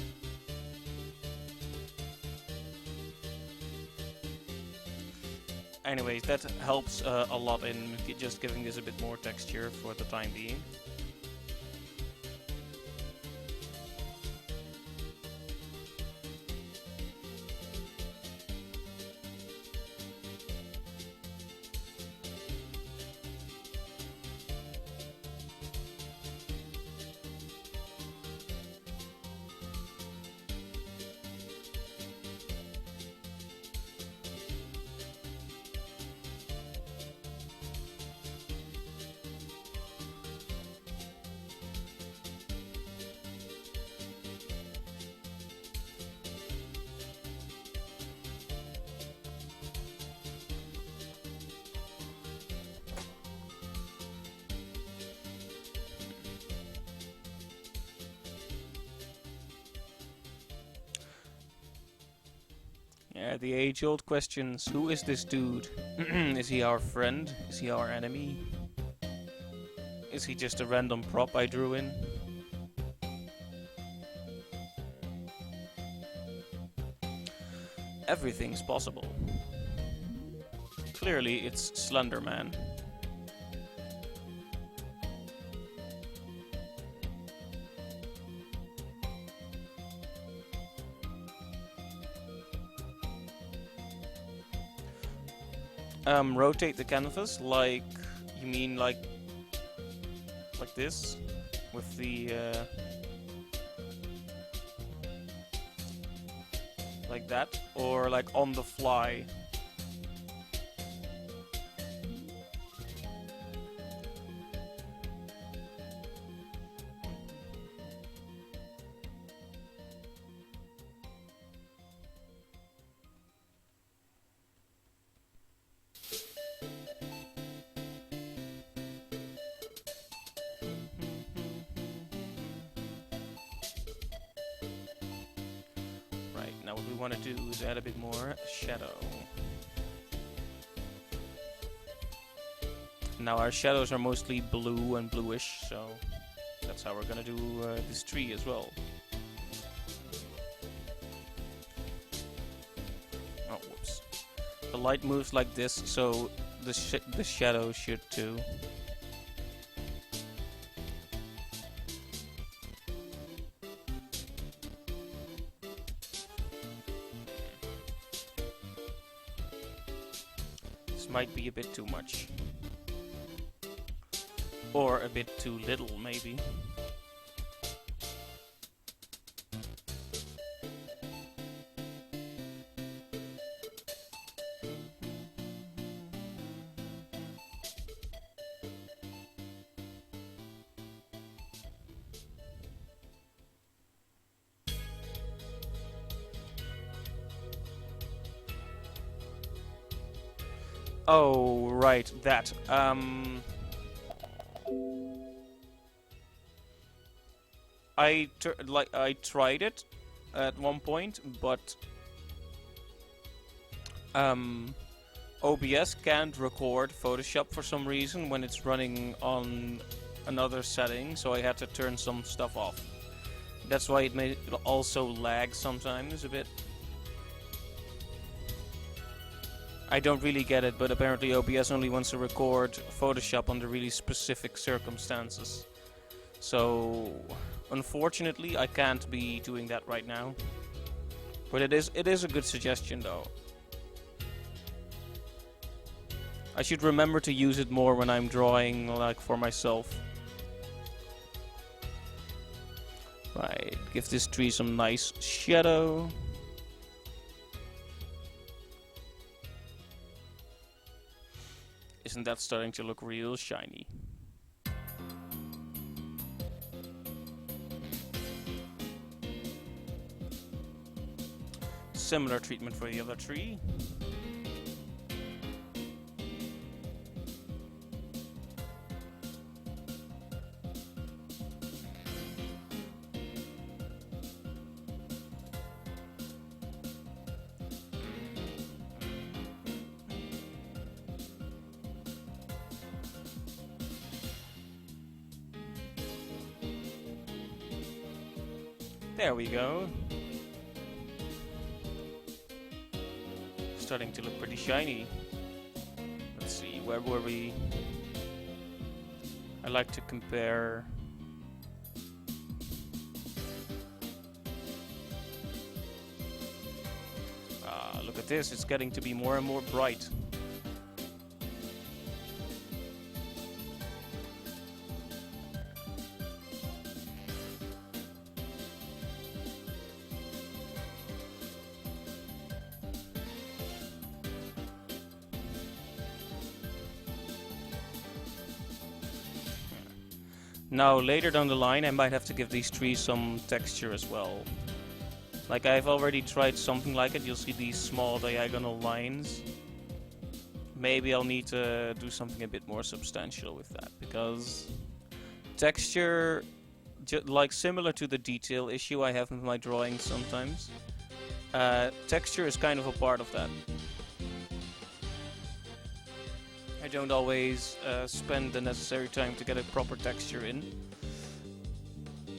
Anyways, that helps a lot in just giving this a bit more texture for the time being. Yeah, the age-old questions. Who is this dude? Is he our friend? Is he our enemy? Is he just a random prop I drew in? Everything's possible. Clearly, it's Slender Man. Rotate the canvas, like, you mean like this, with the, like that, or like on the fly? Now what we want to do is add a bit more shadow. Now our shadows are mostly blue and bluish, so that's how we're gonna do this tree as well. Oh, whoops. The light moves like this, so the shadow should too. This might be a bit too much. Or a bit too little, maybe. Oh, right, that. I tried it at one point, but OBS can't record Photoshop for some reason when it's running on another setting, so I had to turn some stuff off. That's why it may also lag sometimes a bit. I don't really get it, but apparently OBS only wants to record Photoshop under really specific circumstances. So, unfortunately, I can't be doing that right now. But it is a good suggestion, though. I should remember to use it more when I'm drawing, like, for myself. Right, give this tree some nice shadow. Isn't that starting to look real shiny? Similar treatment for the other tree. There we go. Starting to look pretty shiny. Let's see, where were we? I like to compare. Look at this, it's getting to be more and more bright. Now, later down the line, I might have to give these trees some texture as well. Like, I've already tried something like it. You'll see these small diagonal lines. Maybe I'll need to do something a bit more substantial with that, because texture, like similar to the detail issue I have with my drawings sometimes, texture is kind of a part of that. I don't always spend the necessary time to get a proper texture in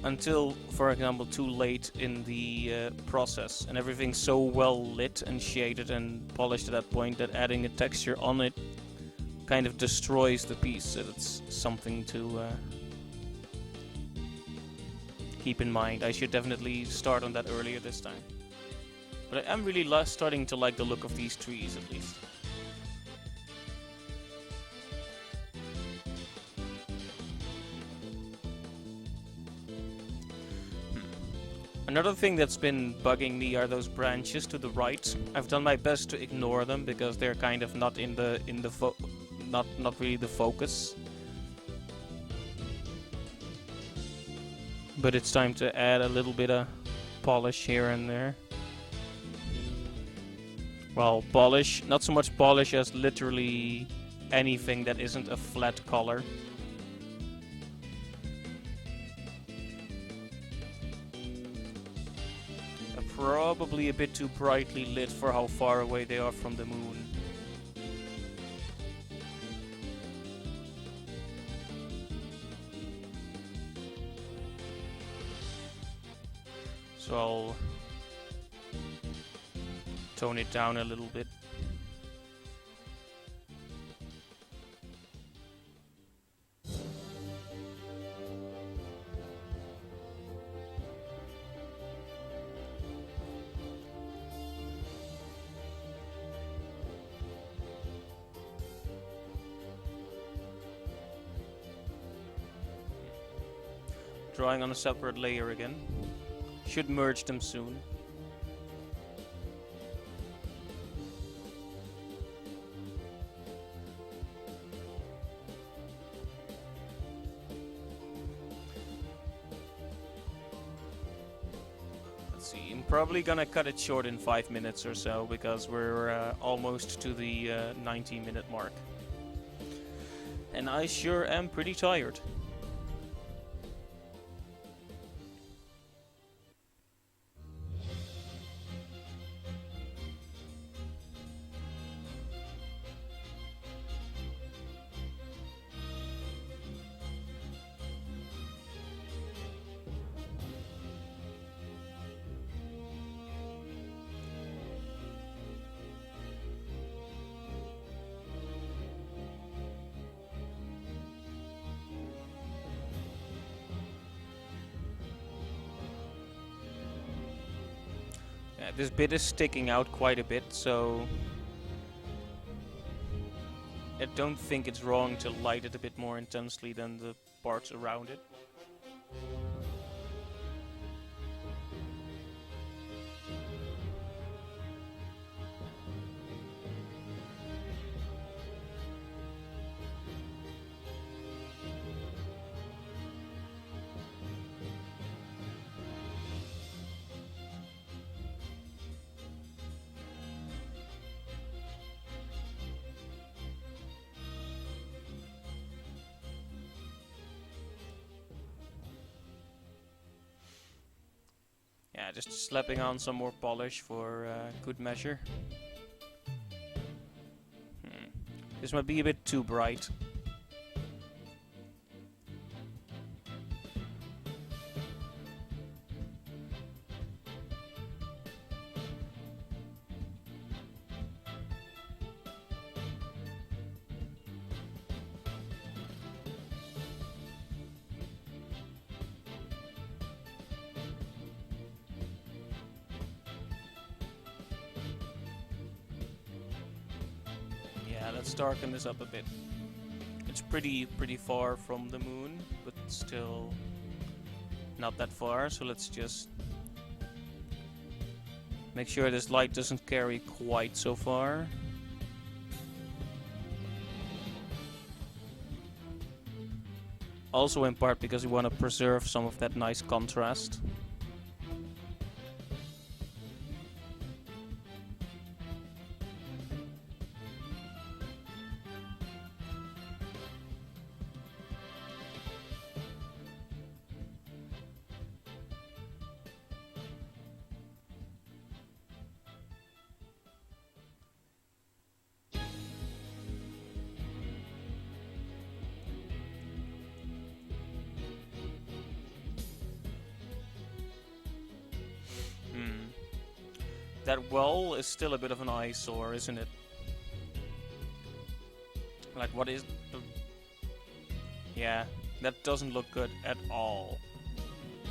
until, for example, too late in the process, and everything's so well lit and shaded and polished at that point that adding a texture on it kind of destroys the piece. So that's something to keep in mind. I should definitely start on that earlier this time. But I'm really starting to like the look of these trees, at least. Another thing that's been bugging me are those branches to the right. I've done my best to ignore them because they're kind of not in the not really the focus. But it's time to add a little bit of polish here and there. Well, polish, not so much polish as literally anything that isn't a flat color. Probably a bit too brightly lit for how far away they are from the moon. So I'll tone it down a little bit. drawing on a separate layer again. Should merge them soon. Let's see, I'm probably gonna cut it short in 5 minutes or so because we're almost to the 90-minute mark. And I sure am pretty tired. This bit is sticking out quite a bit, so I don't think it's wrong to light it a bit more intensely than the parts around it. Yeah, just slapping on some more polish for good measure. This might be a bit too bright. Let's darken this up a bit. It's pretty far from the moon, but still not that far, so let's just make sure this light doesn't carry quite so far. Also in part because we want to preserve some of that nice contrast. That well is still a bit of an eyesore, isn't it? Like, what is the... Yeah, that doesn't look good at all.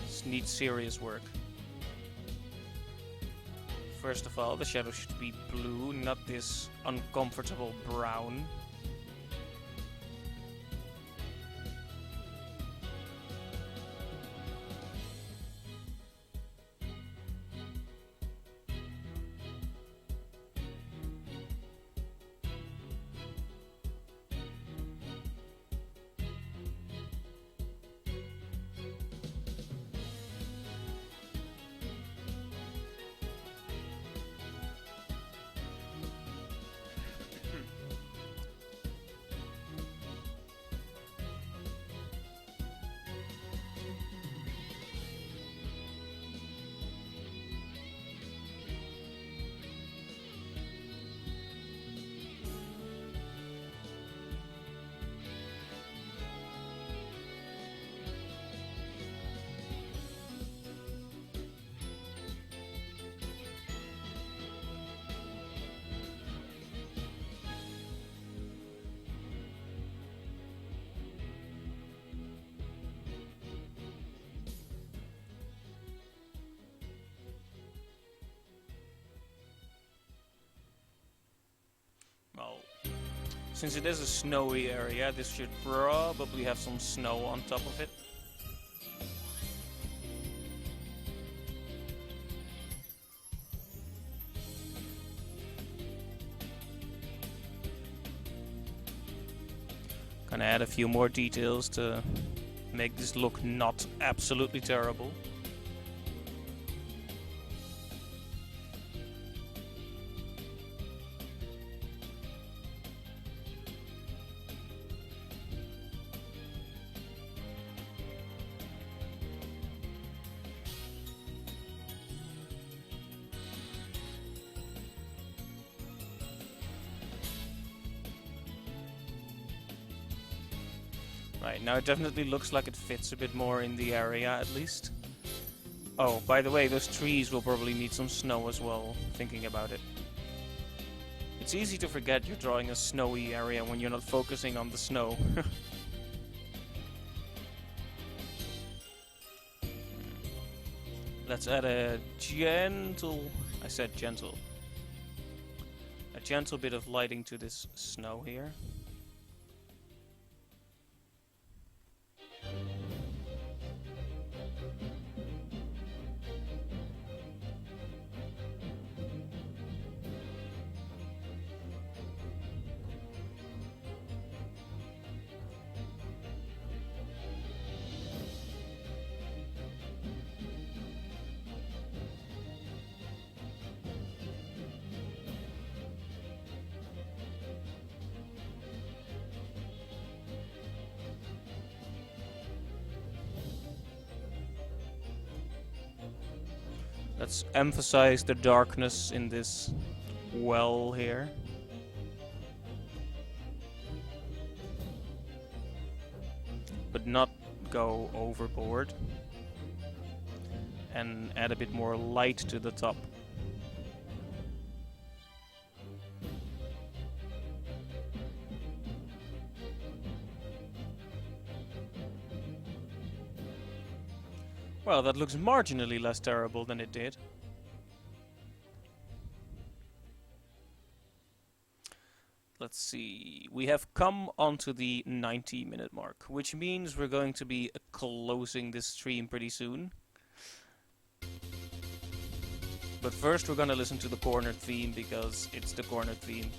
This needs serious work. First of all, the shadow should be blue, not this uncomfortable brown. Well, since it is a snowy area, this should probably have some snow on top of it. and add a few more details to make this look not absolutely terrible. Right, now it definitely looks like it fits a bit more in the area, at least. Oh, by the way, those trees will probably need some snow as well, thinking about it. It's easy to forget you're drawing a snowy area when you're not focusing on the snow. Let's add a gentle... I said gentle. A gentle bit of lighting to this snow here. Let's emphasize the darkness in this well here. But not go overboard. And add a bit more light to the top. Well, that looks marginally less terrible than it did. Let's see, we have come onto the 90-minute mark, which means we're going to be closing this stream pretty soon. But first we're gonna listen to the corner theme, because it's the corner theme.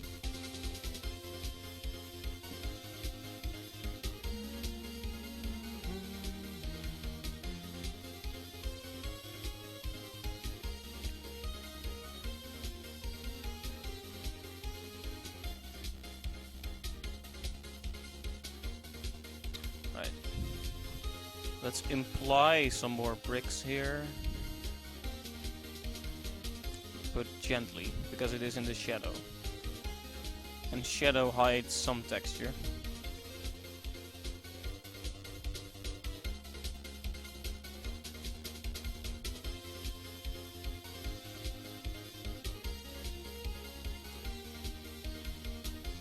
Right. Let's imply some more bricks here. But gently, because it is in the shadow. And shadow hides some texture.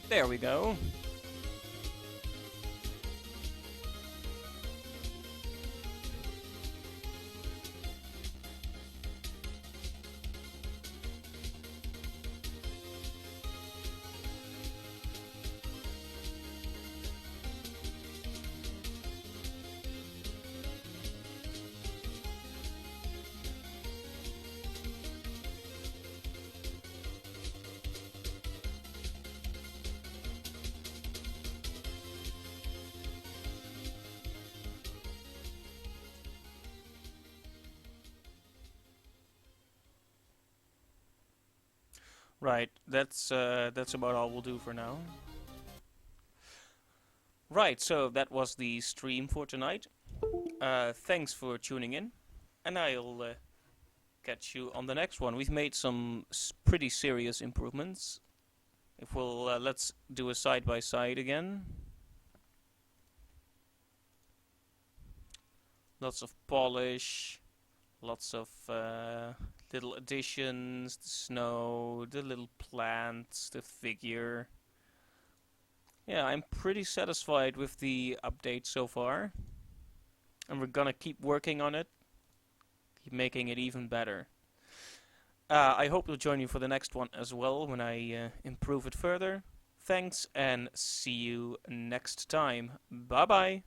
There we go. Right, that's about all we'll do for now. Right, so that was the stream for tonight. Thanks for tuning in, and I'll catch you on the next one. We've made some pretty serious improvements. If we'll let's do a side by side again. Lots of polish, lots of little additions, the snow, the little plants, the figure. Yeah, I'm pretty satisfied with the update so far. And we're gonna keep working on it. Keep making it even better. I hope you'll join me for the next one as well, when I improve it further. Thanks, and see you next time. Bye bye!